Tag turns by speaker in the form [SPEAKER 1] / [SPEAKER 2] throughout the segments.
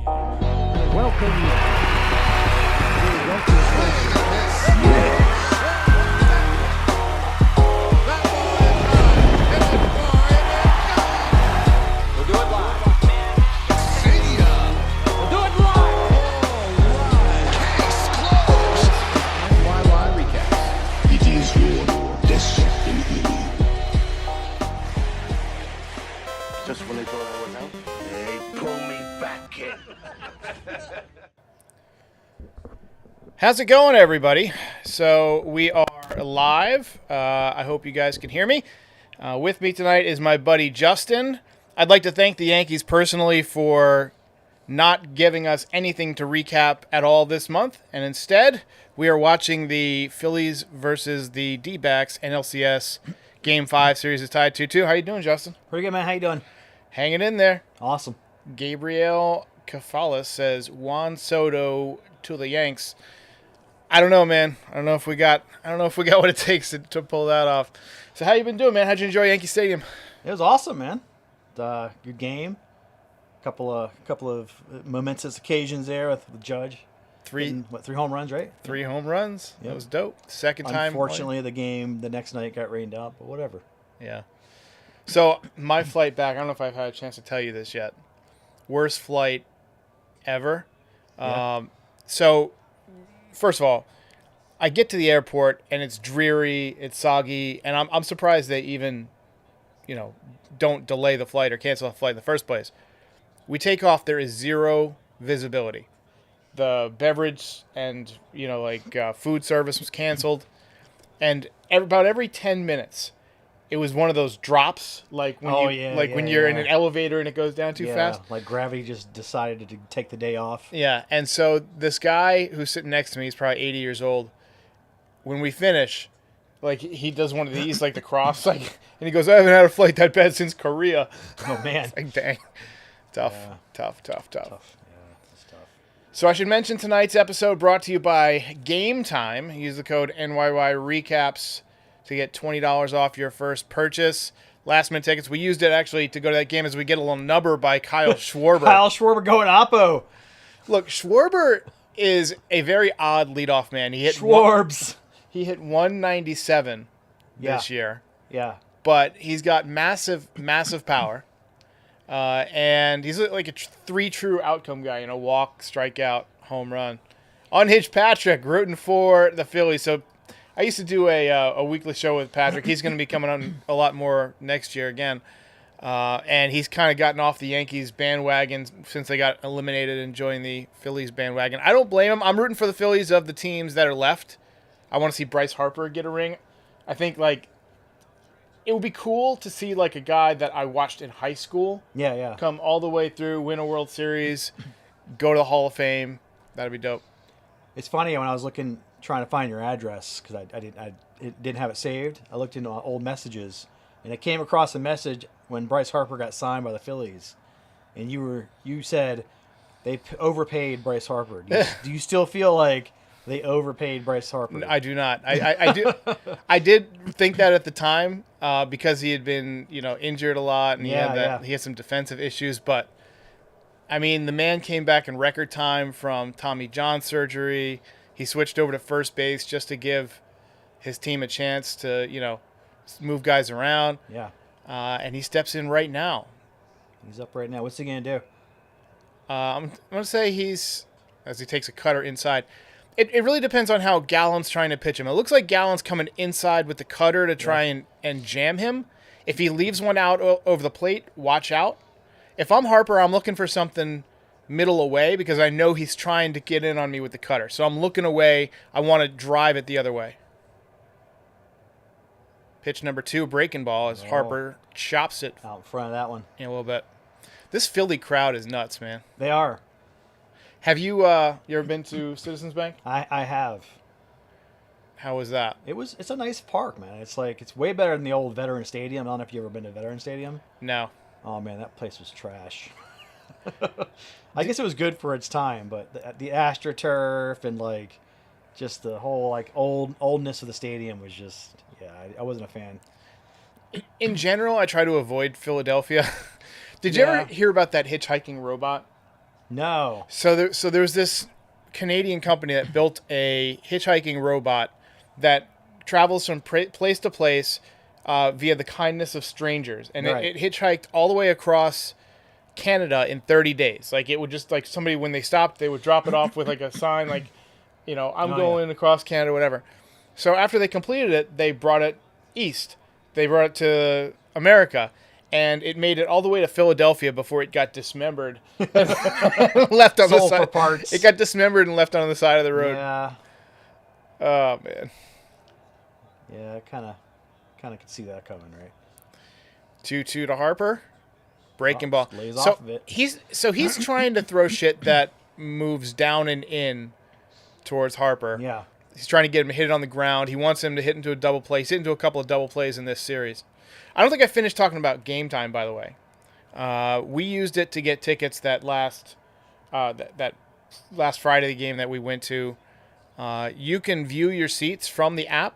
[SPEAKER 1] Welcome.
[SPEAKER 2] We'll do it live. See ya. We'll do it live. Case closed. NYY Recaps.
[SPEAKER 3] It is your destiny.
[SPEAKER 4] Just when they thought I was out, they pull me back in.
[SPEAKER 5] How's it going, everybody? So we are live. I hope you guys can hear me. With me tonight is my buddy Justin. I'd like to thank the Yankees personally for not giving us anything to recap at all this month, and instead we are watching the Phillies versus the D-backs NLCS Game 5 series is tied 2-2. How you doing, Justin?
[SPEAKER 6] Pretty good, man. How you doing?
[SPEAKER 5] Hanging in there.
[SPEAKER 6] Awesome.
[SPEAKER 5] Gabriel Cafalas says Juan Soto to the Yanks. I don't know, man. I don't know if we got what it takes to pull that off. So how you been doing, man? How'd you enjoy Yankee Stadium?
[SPEAKER 6] It was awesome, man. Good game. Couple of momentous occasions there with the Judge.
[SPEAKER 5] Three
[SPEAKER 6] 3 home runs, right?
[SPEAKER 5] 3 home runs.
[SPEAKER 6] Yep.
[SPEAKER 5] That was dope. Second time.
[SPEAKER 6] Unfortunately, the game the next night got rained out, but whatever.
[SPEAKER 5] Yeah. So my flight back, I don't know if I've had a chance to tell you this yet. Worst flight ever.
[SPEAKER 6] Yeah.
[SPEAKER 5] So first of all, I get to the airport and it's dreary, it's soggy, and I'm surprised they even, don't delay the flight or cancel the flight in the first place. We take off, there is zero visibility. The beverage and food service was canceled, and about every 10 minutes, it was one of those drops, like when you're in an elevator and it goes down too fast.
[SPEAKER 6] Like gravity just decided to take the day off.
[SPEAKER 5] Yeah, and so this guy who's sitting next to me, he's probably 80 years old. When we finish, he does one of these, like the cross, and he goes, "I haven't had a flight that bad since Korea."
[SPEAKER 6] Oh man,
[SPEAKER 5] It's like, dang, tough.
[SPEAKER 6] Yeah, it's tough.
[SPEAKER 5] So I should mention tonight's episode brought to you by Game Time. Use the code NYY Recaps to get $20 off your first purchase. Last minute tickets. We used it actually to go to that game as we get a little number by Kyle Schwarber.
[SPEAKER 6] Kyle Schwarber going Oppo.
[SPEAKER 5] Look, Schwarber is a very odd leadoff man. He hit He hit 197 this year.
[SPEAKER 6] Yeah.
[SPEAKER 5] But he's got massive, massive power. And he's like a 3 true outcome guy. Walk, strikeout, home run. Unhitched Patrick, rooting for the Phillies. So I used to do a weekly show with Patrick. He's going to be coming on a lot more next year again. And he's kind of gotten off the Yankees bandwagon since they got eliminated and joined the Phillies bandwagon. I don't blame him. I'm rooting for the Phillies of the teams that are left. I want to see Bryce Harper get a ring. I think, it would be cool to see, a guy that I watched in high school come all the way through, win a World Series, go to the Hall of Fame. That'd be dope.
[SPEAKER 6] It's funny, when I was trying to find your address, because I didn't have it saved, I looked into old messages, and I came across a message when Bryce Harper got signed by the Phillies, and you said they overpaid Bryce Harper. Do you still feel like they overpaid Bryce Harper?
[SPEAKER 5] I do not. I do. I did think that at the time because he had been injured a lot and he had some defensive issues. But I mean, the man came back in record time from Tommy John surgery. He switched over to first base just to give his team a chance to move guys around.
[SPEAKER 6] Yeah.
[SPEAKER 5] And he steps in right now.
[SPEAKER 6] He's up right now. What's he gonna do?
[SPEAKER 5] I'm gonna say as he takes a cutter inside. It really depends on how Gallen's trying to pitch him. It looks like Gallen's coming inside with the cutter to try and jam him. If he leaves one out over the plate, watch out. If I'm Harper, I'm looking for something middle away because I know he's trying to get in on me with the cutter. So I'm looking away. I want to drive it the other way. Pitch number 2, breaking ball, as Harper chops it
[SPEAKER 6] out in front of that one.
[SPEAKER 5] In a little bit. This Philly crowd is nuts, man.
[SPEAKER 6] They are.
[SPEAKER 5] Have you ever been to Citizens Bank?
[SPEAKER 6] I have.
[SPEAKER 5] How was that?
[SPEAKER 6] It's a nice park, man. It's way better than the old Veteran Stadium. I don't know if you ever been to Veteran Stadium.
[SPEAKER 5] No.
[SPEAKER 6] Oh man, that place was trash. I guess it was good for its time, but the AstroTurf and just the whole oldness of the stadium was just I wasn't a fan.
[SPEAKER 5] In general, I try to avoid Philadelphia. Did you ever hear about that hitchhiking robot?
[SPEAKER 6] No.
[SPEAKER 5] So there's this Canadian company that built a hitchhiking robot that travels from place to place via the kindness of strangers, and
[SPEAKER 6] Right.
[SPEAKER 5] it hitchhiked all the way across Canada in 30 days. Like, it would just, like, somebody, when they stopped, they would drop it off with like a sign, like, I'm going across Canada, whatever. So after they completed it, they brought it east. They brought it to America, and it made it all the way to Philadelphia before it got dismembered and left on the
[SPEAKER 6] Sold for
[SPEAKER 5] side.
[SPEAKER 6] parts.
[SPEAKER 5] It got dismembered and left on the side of the road.
[SPEAKER 6] Yeah.
[SPEAKER 5] Oh man.
[SPEAKER 6] Yeah, I kind of could see that coming, right?
[SPEAKER 5] 2-2 to Harper. Breaking ball.
[SPEAKER 6] Lays
[SPEAKER 5] So
[SPEAKER 6] off of it.
[SPEAKER 5] he's trying to throw shit that moves down and in towards Harper.
[SPEAKER 6] Yeah.
[SPEAKER 5] He's trying to get him to hit it on the ground. He wants him to hit into a double play. He's hit into a couple of double plays in this series. I don't think I finished talking about Game Time, by the way. We used it to get tickets that last Friday, the game that we went to. You can view your seats from the app.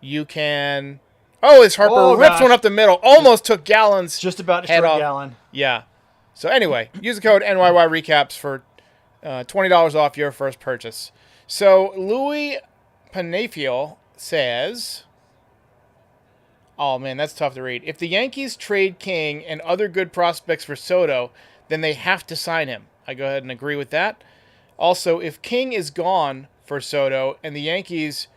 [SPEAKER 5] You can... Oh, as Harper rips one up the middle. Almost took Gallen's
[SPEAKER 6] Just about
[SPEAKER 5] head
[SPEAKER 6] destroyed
[SPEAKER 5] off.
[SPEAKER 6] Gallen.
[SPEAKER 5] Yeah. So anyway, use the code NYY Recaps for $20 off your first purchase. So Louis Penafiel says... Oh, man, that's tough to read. If the Yankees trade King and other good prospects for Soto, then they have to sign him. I go ahead and agree with that. Also, if King is gone for Soto and the Yankees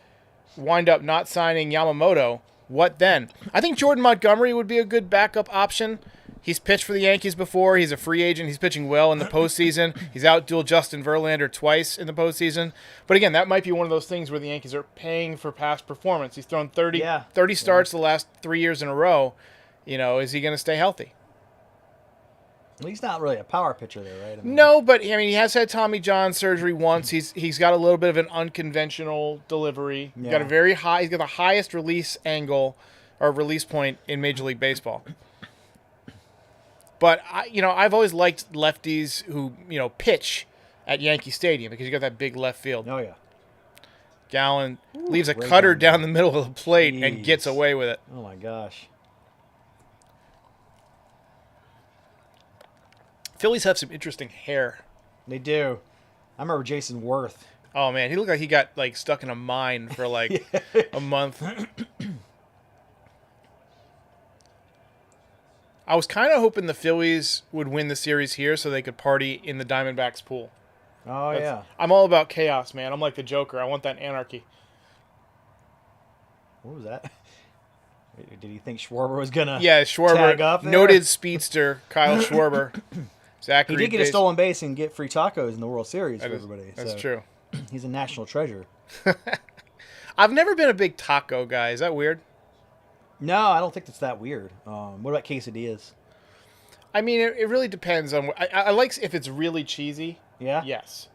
[SPEAKER 5] wind up not signing Yamamoto, what then? I think Jordan Montgomery would be a good backup option. He's pitched for the Yankees before. He's a free agent. He's pitching well in the postseason. He's outdueled Justin Verlander twice in the postseason. But again, that might be one of those things where the Yankees are paying for past performance. He's thrown 30 starts the last 3 years in a row. Is he going to stay healthy?
[SPEAKER 6] Well, he's not really a power pitcher there, right?
[SPEAKER 5] No, but I mean, he has had Tommy John surgery once. He's got a little bit of an unconventional delivery. He's got a very high. He's got the highest release angle or release point in Major League Baseball. But I've always liked lefties who pitch at Yankee Stadium because you got that big left field.
[SPEAKER 6] Oh yeah.
[SPEAKER 5] Gallen leaves a cutter down the middle of the plate and
[SPEAKER 6] Jeez.
[SPEAKER 5] gets away with it.
[SPEAKER 6] Oh my gosh.
[SPEAKER 5] Phillies have some interesting hair.
[SPEAKER 6] They do. I remember Jason Worth.
[SPEAKER 5] Oh man, he looked like he got stuck in a mine for a month. I was kind of hoping the Phillies would win the series here so they could party in the Diamondbacks pool.
[SPEAKER 6] Oh yeah.
[SPEAKER 5] I'm all about chaos, man. I'm like the Joker. I want that anarchy.
[SPEAKER 6] What was that? Did he think Schwarber was gonna?
[SPEAKER 5] Yeah, Schwarber,
[SPEAKER 6] tag up there?
[SPEAKER 5] noted speedster Kyle Schwarber.
[SPEAKER 6] He did get a stolen base and get free tacos in the World Series for everybody.
[SPEAKER 5] That's
[SPEAKER 6] so
[SPEAKER 5] true.
[SPEAKER 6] He's a national treasure.
[SPEAKER 5] I've never been a big taco guy. Is that weird?
[SPEAKER 6] No, I don't think that's that weird. What about quesadillas?
[SPEAKER 5] I mean, it really depends on. I like if it's really cheesy.
[SPEAKER 6] Yeah.
[SPEAKER 5] Yes.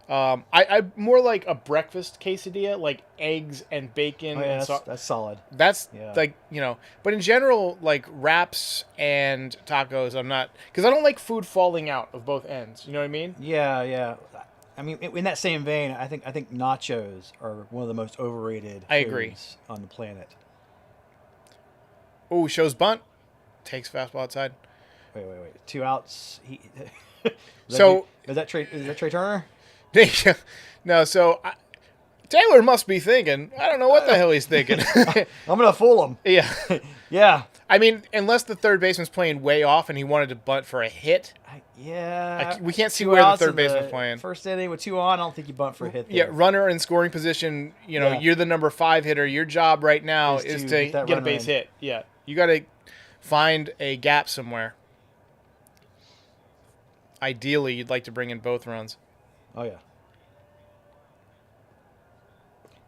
[SPEAKER 5] I more like a breakfast quesadilla, like eggs and bacon.
[SPEAKER 6] Oh, yeah,
[SPEAKER 5] and
[SPEAKER 6] that's solid.
[SPEAKER 5] That's
[SPEAKER 6] Yeah.
[SPEAKER 5] But in general, like wraps and tacos, I'm not, because I don't like food falling out of both ends. You know what I mean?
[SPEAKER 6] Yeah, yeah. I mean, in that same vein, I think nachos are one of the most overrated.
[SPEAKER 5] I agree.
[SPEAKER 6] foods on the planet.
[SPEAKER 5] Oh, shows bunt, takes fastball outside.
[SPEAKER 6] Wait. 2 outs. Is that Trey Turner?
[SPEAKER 5] No, so Taylor must be thinking, I don't know what the hell he's thinking.
[SPEAKER 6] I'm gonna fool him.
[SPEAKER 5] Yeah.
[SPEAKER 6] Yeah.
[SPEAKER 5] I mean, unless the third baseman's playing way off and he wanted to bunt for a hit.
[SPEAKER 6] We
[SPEAKER 5] can't see
[SPEAKER 6] 2
[SPEAKER 5] where the
[SPEAKER 6] outs
[SPEAKER 5] third
[SPEAKER 6] in
[SPEAKER 5] baseman's playing.
[SPEAKER 6] First inning with 2 on, I don't think you bunt for a hit.
[SPEAKER 5] Yeah,
[SPEAKER 6] There.
[SPEAKER 5] runner in scoring position,
[SPEAKER 6] Yeah.
[SPEAKER 5] you're the number 5 hitter. Your job right now is to
[SPEAKER 6] get that
[SPEAKER 5] get a
[SPEAKER 6] runner
[SPEAKER 5] base
[SPEAKER 6] in.
[SPEAKER 5] hit. Yeah. You got to find a gap somewhere. Ideally, you'd like to bring in both runs.
[SPEAKER 6] Oh yeah.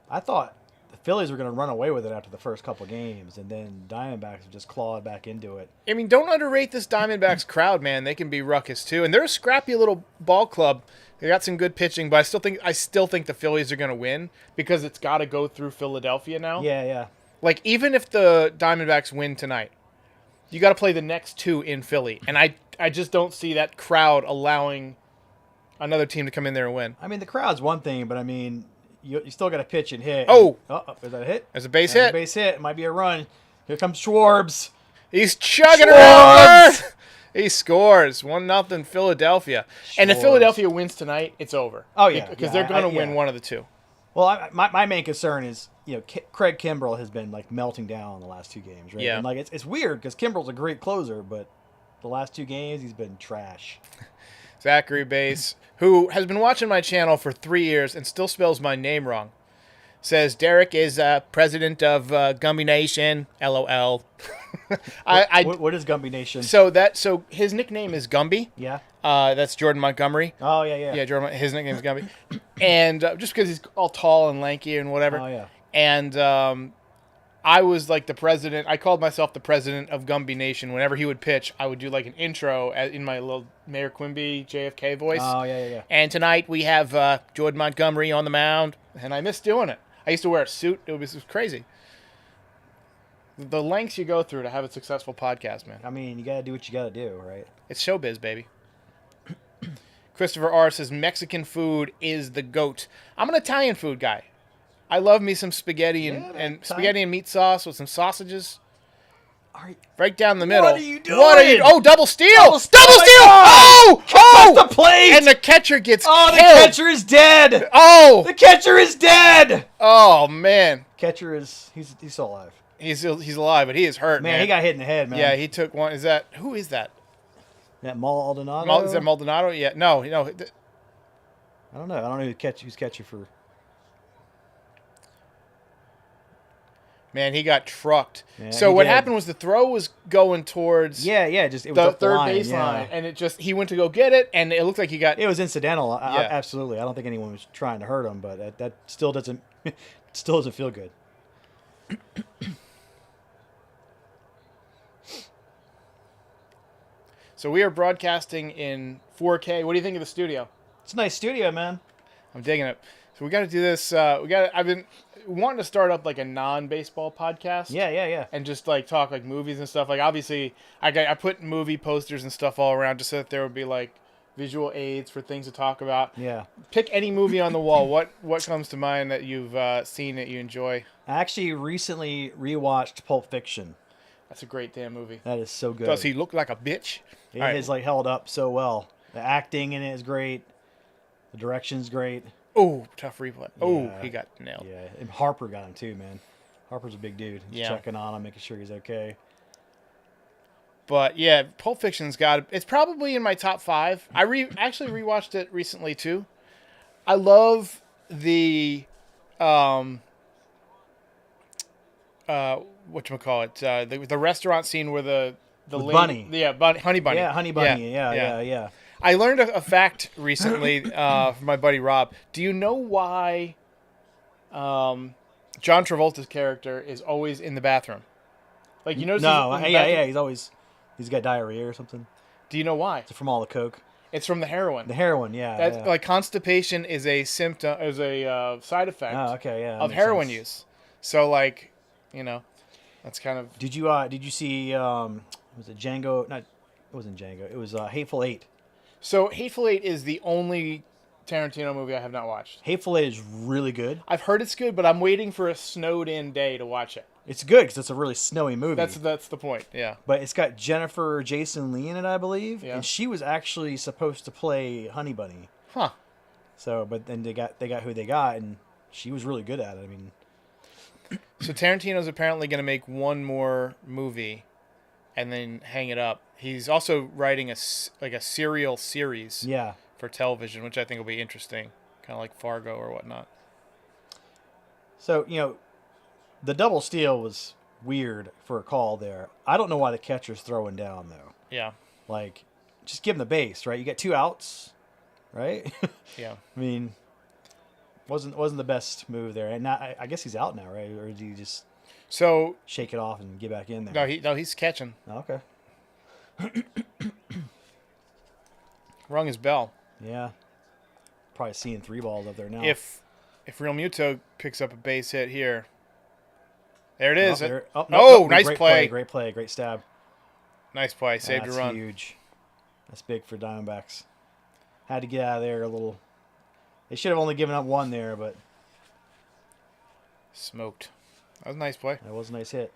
[SPEAKER 6] I thought the Phillies were going to run away with it after the first couple games, and then Diamondbacks just clawed back into it.
[SPEAKER 5] I mean, don't underrate this Diamondbacks crowd, man. They can be ruckus too, and they're a scrappy little ball club. They got some good pitching, but I still think the Phillies are going to win because it's got to go through Philadelphia now.
[SPEAKER 6] Yeah.
[SPEAKER 5] Like, even if the Diamondbacks win tonight, you got to play the next 2 in Philly, and I just don't see that crowd allowing another team to come in there and win.
[SPEAKER 6] I mean, the crowd's one thing, but I mean, you still got to pitch and hit.
[SPEAKER 5] Oh!
[SPEAKER 6] Is that a hit?
[SPEAKER 5] There's a base
[SPEAKER 6] That's
[SPEAKER 5] hit.
[SPEAKER 6] A base hit. It might be a run. Here comes Schwarbs.
[SPEAKER 5] He's chugging it
[SPEAKER 6] Schwartz!
[SPEAKER 5] over. He scores 1-0 Philadelphia, and if
[SPEAKER 6] Scores.
[SPEAKER 5] Philadelphia wins tonight, it's over.
[SPEAKER 6] Oh, yeah.
[SPEAKER 5] because
[SPEAKER 6] Yeah,
[SPEAKER 5] they're going to win
[SPEAKER 6] yeah.
[SPEAKER 5] one of the two.
[SPEAKER 6] Well, my main concern is, Craig Kimbrell has been like melting down in the last 2 games, right?
[SPEAKER 5] Yeah.
[SPEAKER 6] And like it's weird because Kimbrell's a great closer, but the last 2 games he's been trash.
[SPEAKER 5] Zachary Bass, who has been watching my channel for 3 years and still spells my name wrong, says Derek is president of Gumby Nation. LOL.
[SPEAKER 6] What is Gumby Nation?
[SPEAKER 5] So his nickname is Gumby.
[SPEAKER 6] Yeah.
[SPEAKER 5] That's Jordan Montgomery.
[SPEAKER 6] Oh yeah.
[SPEAKER 5] Yeah, Jordan. His nickname is Gumby, and just because he's all tall and lanky and whatever.
[SPEAKER 6] Oh yeah.
[SPEAKER 5] And I was like the president. I called myself the president of Gumby Nation. Whenever he would pitch, I would do like an intro in my little Mayor Quimby JFK voice.
[SPEAKER 6] Oh yeah.
[SPEAKER 5] And tonight we have Jordan Montgomery on the mound, and I miss doing it. I used to wear a suit. It was crazy. The lengths you go through to have a successful podcast, man.
[SPEAKER 6] I mean, you gotta do what you gotta do, right?
[SPEAKER 5] It's showbiz, baby. Christopher R. says Mexican food is the GOAT. I'm an Italian food guy. I love me some spaghetti and spaghetti and meat sauce with some sausages. Right down the middle.
[SPEAKER 6] What are you doing?
[SPEAKER 5] Oh, double steal!
[SPEAKER 6] Double steal!
[SPEAKER 5] Oh!
[SPEAKER 6] Off the plate!
[SPEAKER 5] And the catcher gets
[SPEAKER 6] the
[SPEAKER 5] killed.
[SPEAKER 6] catcher is dead!
[SPEAKER 5] Oh!
[SPEAKER 6] The catcher is dead!
[SPEAKER 5] Oh man.
[SPEAKER 6] Catcher is he's still alive.
[SPEAKER 5] He's alive, but he is hurt, man.
[SPEAKER 6] Man, he got hit in the head, man.
[SPEAKER 5] Yeah, he took one. Who is that?
[SPEAKER 6] That Maldonado?
[SPEAKER 5] Is that Maldonado? Yeah. No.
[SPEAKER 6] I don't know. I don't know who's catcher for.
[SPEAKER 5] Man, he got trucked.
[SPEAKER 6] Yeah,
[SPEAKER 5] so
[SPEAKER 6] he
[SPEAKER 5] what
[SPEAKER 6] did.
[SPEAKER 5] happened was the throw was going towards
[SPEAKER 6] Just it was
[SPEAKER 5] the
[SPEAKER 6] up the
[SPEAKER 5] third
[SPEAKER 6] line,
[SPEAKER 5] baseline,
[SPEAKER 6] yeah.
[SPEAKER 5] and he went to go get it, and it looked like he got.
[SPEAKER 6] It was incidental.
[SPEAKER 5] Yeah.
[SPEAKER 6] Absolutely. I don't think anyone was trying to hurt him, but that still doesn't feel good.
[SPEAKER 5] So we are broadcasting in 4K. What do you think of the studio?
[SPEAKER 6] It's a nice studio, man.
[SPEAKER 5] I'm digging it. So we got to do this. I've been wanting to start up like a non-baseball podcast.
[SPEAKER 6] Yeah.
[SPEAKER 5] And just like talk like movies and stuff. Like obviously, I put movie posters and stuff all around just so that there would be like visual aids for things to talk about.
[SPEAKER 6] Yeah.
[SPEAKER 5] Pick any movie on the wall. What comes to mind that you've seen that you enjoy?
[SPEAKER 6] I actually recently rewatched Pulp Fiction.
[SPEAKER 5] That's a great damn movie.
[SPEAKER 6] That is so good.
[SPEAKER 5] Does he look like a bitch?
[SPEAKER 6] It
[SPEAKER 5] All right.
[SPEAKER 6] is like held up so well. The acting in it is great. The direction's great.
[SPEAKER 5] Oh, tough replay. Oh,
[SPEAKER 6] Yeah.
[SPEAKER 5] he got nailed.
[SPEAKER 6] Yeah, and Harper got him too, man. Harper's a big dude. He's
[SPEAKER 5] Yeah.
[SPEAKER 6] checking on him, making sure he's okay.
[SPEAKER 5] But yeah, Pulp Fiction's it's probably in my top 5. I actually rewatched it recently too. I love the whatchamacallit, the restaurant scene where the
[SPEAKER 6] With
[SPEAKER 5] lady,
[SPEAKER 6] Bunny.
[SPEAKER 5] Yeah, Honey Bunny.
[SPEAKER 6] Yeah, Honey Bunny. Yeah.
[SPEAKER 5] I learned a fact recently from my buddy Rob. Do you know why John Travolta's character is always in the bathroom? Like, you notice?
[SPEAKER 6] No,
[SPEAKER 5] he's in the bathroom?
[SPEAKER 6] He's got diarrhea or something.
[SPEAKER 5] Do you know why?
[SPEAKER 6] It's from all the coke.
[SPEAKER 5] It's from the heroin.
[SPEAKER 6] The heroin, yeah.
[SPEAKER 5] That's
[SPEAKER 6] yeah.
[SPEAKER 5] like constipation is a symptom, side effect
[SPEAKER 6] Oh, okay, yeah. that
[SPEAKER 5] of
[SPEAKER 6] makes
[SPEAKER 5] heroin
[SPEAKER 6] sense.
[SPEAKER 5] use. So like, that's kind of.
[SPEAKER 6] Did you see was it Django? Not, it wasn't Django. It was Hateful Eight.
[SPEAKER 5] So Hateful Eight is the only Tarantino movie I have not watched.
[SPEAKER 6] Hateful Eight is really good.
[SPEAKER 5] I've heard it's good, but I'm waiting for a snowed-in day to watch it.
[SPEAKER 6] It's good because it's a really snowy movie.
[SPEAKER 5] That's the point. Yeah.
[SPEAKER 6] But it's got Jennifer Jason Leigh in it, I believe,
[SPEAKER 5] Yeah.
[SPEAKER 6] and she was actually supposed to play Honey Bunny.
[SPEAKER 5] Huh.
[SPEAKER 6] So, but then they got who they got, and she was really good at it. I mean,
[SPEAKER 5] So Tarantino's apparently going to make one more movie, and then hang it up. He's also writing a serial series
[SPEAKER 6] yeah.
[SPEAKER 5] for television, which I think will be interesting, kind of like Fargo or whatnot.
[SPEAKER 6] So the double steal was weird for a call there. I don't know why the catcher's throwing down though.
[SPEAKER 5] Yeah.
[SPEAKER 6] Like, just give him the base, right? You got 2 outs, right?
[SPEAKER 5] Yeah.
[SPEAKER 6] I mean, wasn't the best move there, and now, I guess he's out now, right? Or did he just
[SPEAKER 5] So
[SPEAKER 6] shake it off and get back in there?
[SPEAKER 5] he's catching.
[SPEAKER 6] Oh, okay.
[SPEAKER 5] Rung his bell.
[SPEAKER 6] Yeah. Probably seeing 3 balls up there now.
[SPEAKER 5] If Real Muto picks up a base hit here, there it is. Nice
[SPEAKER 6] great
[SPEAKER 5] play.
[SPEAKER 6] Great play. Great stab.
[SPEAKER 5] Nice play. Saved
[SPEAKER 6] That's
[SPEAKER 5] a run.
[SPEAKER 6] huge. That's big for Diamondbacks. Had to get out of there a little. They should have only given up 1 there, but
[SPEAKER 5] Smoked. That was a nice play.
[SPEAKER 6] that was a nice hit.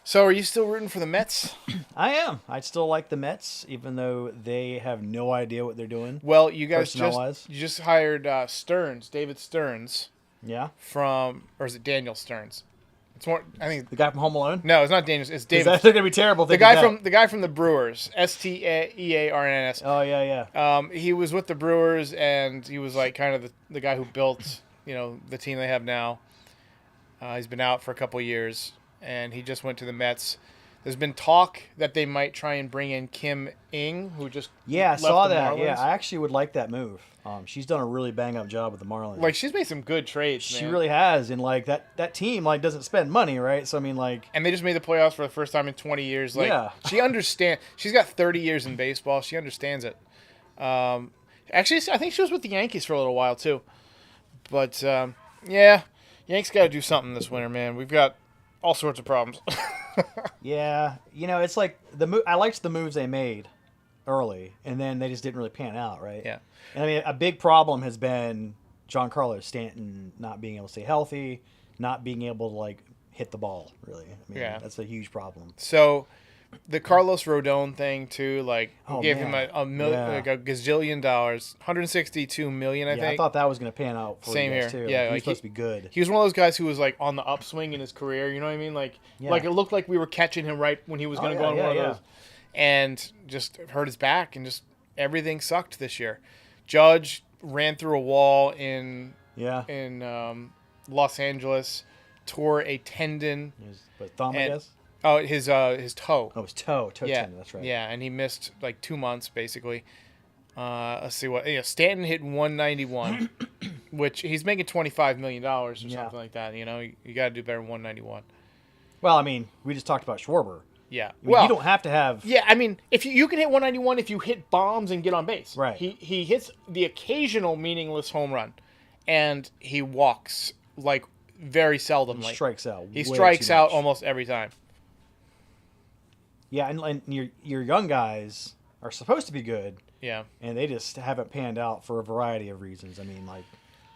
[SPEAKER 5] So are you still rooting for the Mets?
[SPEAKER 6] I am. I still like the Mets, even though they have no idea what they're doing.
[SPEAKER 5] Well, you guys
[SPEAKER 6] Personnel-wise.
[SPEAKER 5] just hired David Stearns
[SPEAKER 6] Yeah.
[SPEAKER 5] or is it Daniel Stearns? It's more. I think
[SPEAKER 6] The guy from Home Alone?
[SPEAKER 5] no, it's not Daniel. It's David.
[SPEAKER 6] That's going to be terrible. if
[SPEAKER 5] The
[SPEAKER 6] they
[SPEAKER 5] guy
[SPEAKER 6] did that.
[SPEAKER 5] the guy from the Brewers, Stearns.
[SPEAKER 6] Oh, yeah.
[SPEAKER 5] He was with the Brewers, and he was like kind of the guy who built the team they have now. He's been out for a couple of years, and he just went to the Mets. There's been talk that they might try and bring in Kim Ng, who just
[SPEAKER 6] Yeah, I
[SPEAKER 5] left
[SPEAKER 6] saw
[SPEAKER 5] the
[SPEAKER 6] that.
[SPEAKER 5] Marlins.
[SPEAKER 6] Yeah, I actually would like that move. She's done a really bang-up job with the Marlins.
[SPEAKER 5] Like she's made some good trades.
[SPEAKER 6] She
[SPEAKER 5] man.
[SPEAKER 6] really has, and like that team like doesn't spend money, right? So I mean, like,
[SPEAKER 5] And they just made the playoffs for the first time in 20 years. Like
[SPEAKER 6] Yeah.
[SPEAKER 5] she understands. She's got 30 years in baseball. She understands it. Actually, I think she was with the Yankees for a little while too. But yeah, Yanks got to do something this winter, man. We've got all sorts of problems.
[SPEAKER 6] yeah, it's like I liked the moves they made early, and then they just didn't really pan out, right?
[SPEAKER 5] Yeah.
[SPEAKER 6] And I mean, a big problem has been Giancarlo Stanton not being able to stay healthy, not being able to like hit the ball. Really, I mean,
[SPEAKER 5] Yeah.
[SPEAKER 6] that's a huge problem.
[SPEAKER 5] So, the Carlos Rodon thing too, like
[SPEAKER 6] Oh,
[SPEAKER 5] gave
[SPEAKER 6] man.
[SPEAKER 5] him a million,
[SPEAKER 6] Yeah.
[SPEAKER 5] like a gazillion dollars, 162 million, I
[SPEAKER 6] Yeah,
[SPEAKER 5] think.
[SPEAKER 6] I thought that was going to pan out for
[SPEAKER 5] Same
[SPEAKER 6] you guys
[SPEAKER 5] here.
[SPEAKER 6] too.
[SPEAKER 5] Yeah,
[SPEAKER 6] He was
[SPEAKER 5] like
[SPEAKER 6] supposed to be good.
[SPEAKER 5] He was one of those guys who was like on the upswing in his career. You know what I mean? Like
[SPEAKER 6] Yeah.
[SPEAKER 5] it looked like we were catching him right when he was going to go on one of those, and just hurt his back, and just everything sucked this year. Judge ran through a wall in
[SPEAKER 6] Yeah.
[SPEAKER 5] Los Angeles, tore a tendon.
[SPEAKER 6] But thumb, I
[SPEAKER 5] And-
[SPEAKER 6] guess.
[SPEAKER 5] Oh, his toe.
[SPEAKER 6] Oh, his toe tendon. That's right.
[SPEAKER 5] Yeah, and he missed like 2 months basically. Let's see what Stanton hit 191, which he's making $25 million or something like that. You got to do better than 191.
[SPEAKER 6] Well, I mean, we just talked about Schwarber.
[SPEAKER 5] Yeah.
[SPEAKER 6] I mean, you don't have to have.
[SPEAKER 5] Yeah, I mean, if you can hit 191 if you hit bombs and get on base.
[SPEAKER 6] Right.
[SPEAKER 5] He hits the occasional meaningless home run, and he walks like very seldomly.
[SPEAKER 6] He strikes out.
[SPEAKER 5] He
[SPEAKER 6] way
[SPEAKER 5] strikes
[SPEAKER 6] too
[SPEAKER 5] out
[SPEAKER 6] much.
[SPEAKER 5] almost every time.
[SPEAKER 6] Yeah, and your young guys are supposed to be good,
[SPEAKER 5] Yeah.
[SPEAKER 6] and they just haven't panned out for a variety of reasons. I mean, like,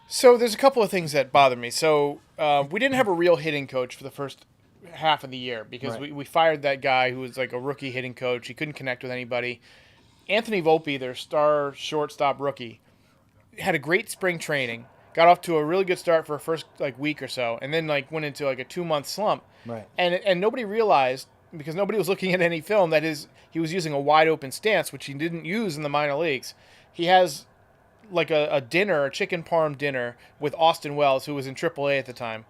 [SPEAKER 5] So there's a couple of things that bother me. So we didn't have a real hitting coach for the first half of the year because
[SPEAKER 6] Right.
[SPEAKER 5] we fired that guy who was like a rookie hitting coach. He couldn't connect with anybody. Anthony Volpe, their star shortstop rookie, had a great spring training, got off to a really good start for a first like week or so, and then like went into like a 2-month slump.
[SPEAKER 6] Right.
[SPEAKER 5] And nobody realized, because nobody was looking at any film, that he was using a wide open stance, which he didn't use in the minor leagues. He has like a chicken parm dinner with Austin Wells, who was in AAA at the time,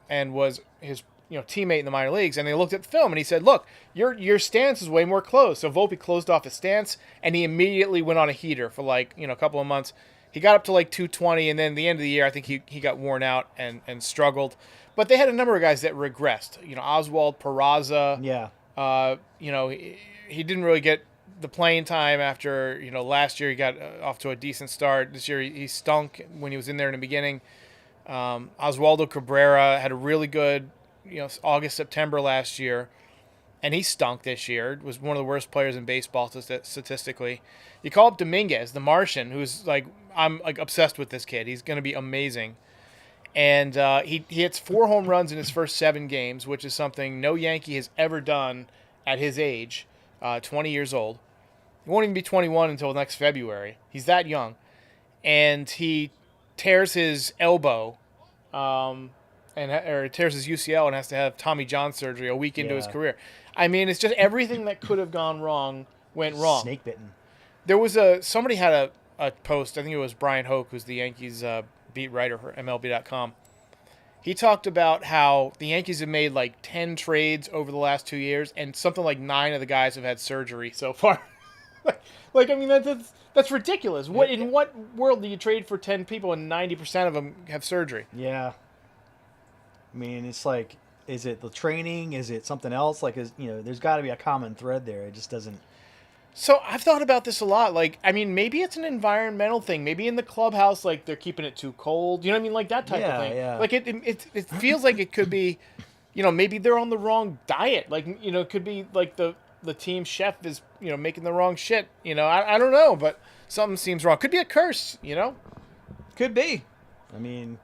[SPEAKER 5] and was his teammate in the minor leagues. And they looked at the film, and he said, "Look, your stance is way more closed." So Volpe closed off his stance, and he immediately went on a heater for like a couple of months. He got up to like 220, and then at the end of the year, I think he got worn out and struggled. But they had a number of guys that regressed. Oswald Peraza.
[SPEAKER 6] yeah,
[SPEAKER 5] He didn't really get the playing time after, last year he got off to a decent start. This year he stunk when he was in there in the beginning. Oswaldo Cabrera had a really good, August, September last year, and he stunk this year. Was one of the worst players in baseball statistically. You call up Dominguez, the Martian, who's like, I'm like obsessed with this kid. He's going to be amazing. And he hits 4 home runs in his first 7 games, which is something no Yankee has ever done at his age, 20 years old. He won't even be 21 until next February. He's that young. And he tears his elbow, or tears his UCL and has to have Tommy John surgery a week into his
[SPEAKER 6] Yeah.
[SPEAKER 5] career. I mean, it's just everything that could have gone wrong went wrong.
[SPEAKER 6] snake bitten.
[SPEAKER 5] There was somebody had a post, I think it was Brian Hoke, who's the Yankees beat writer for MLB.com. He talked about how the Yankees have made like 10 trades over the last 2 years, and something like 9 of the guys have had surgery so far. I mean, that's ridiculous. In what world do you trade for 10 people and 90% of them have surgery?
[SPEAKER 6] Yeah. I mean, it's like, is it the training? Is it something else? Like, there's got to be a common thread there. It just doesn't.
[SPEAKER 5] So I've thought about this a lot. Like, I mean, maybe it's an environmental thing. Maybe in the clubhouse, like, they're keeping it too cold. You know what I mean? Like that type of thing.
[SPEAKER 6] Yeah.
[SPEAKER 5] Like, it feels like it could be, maybe they're on the wrong diet. Like, it could be like the team chef is, making the wrong shit. I don't know, but something seems wrong. Could be a curse,
[SPEAKER 6] Could be. I mean,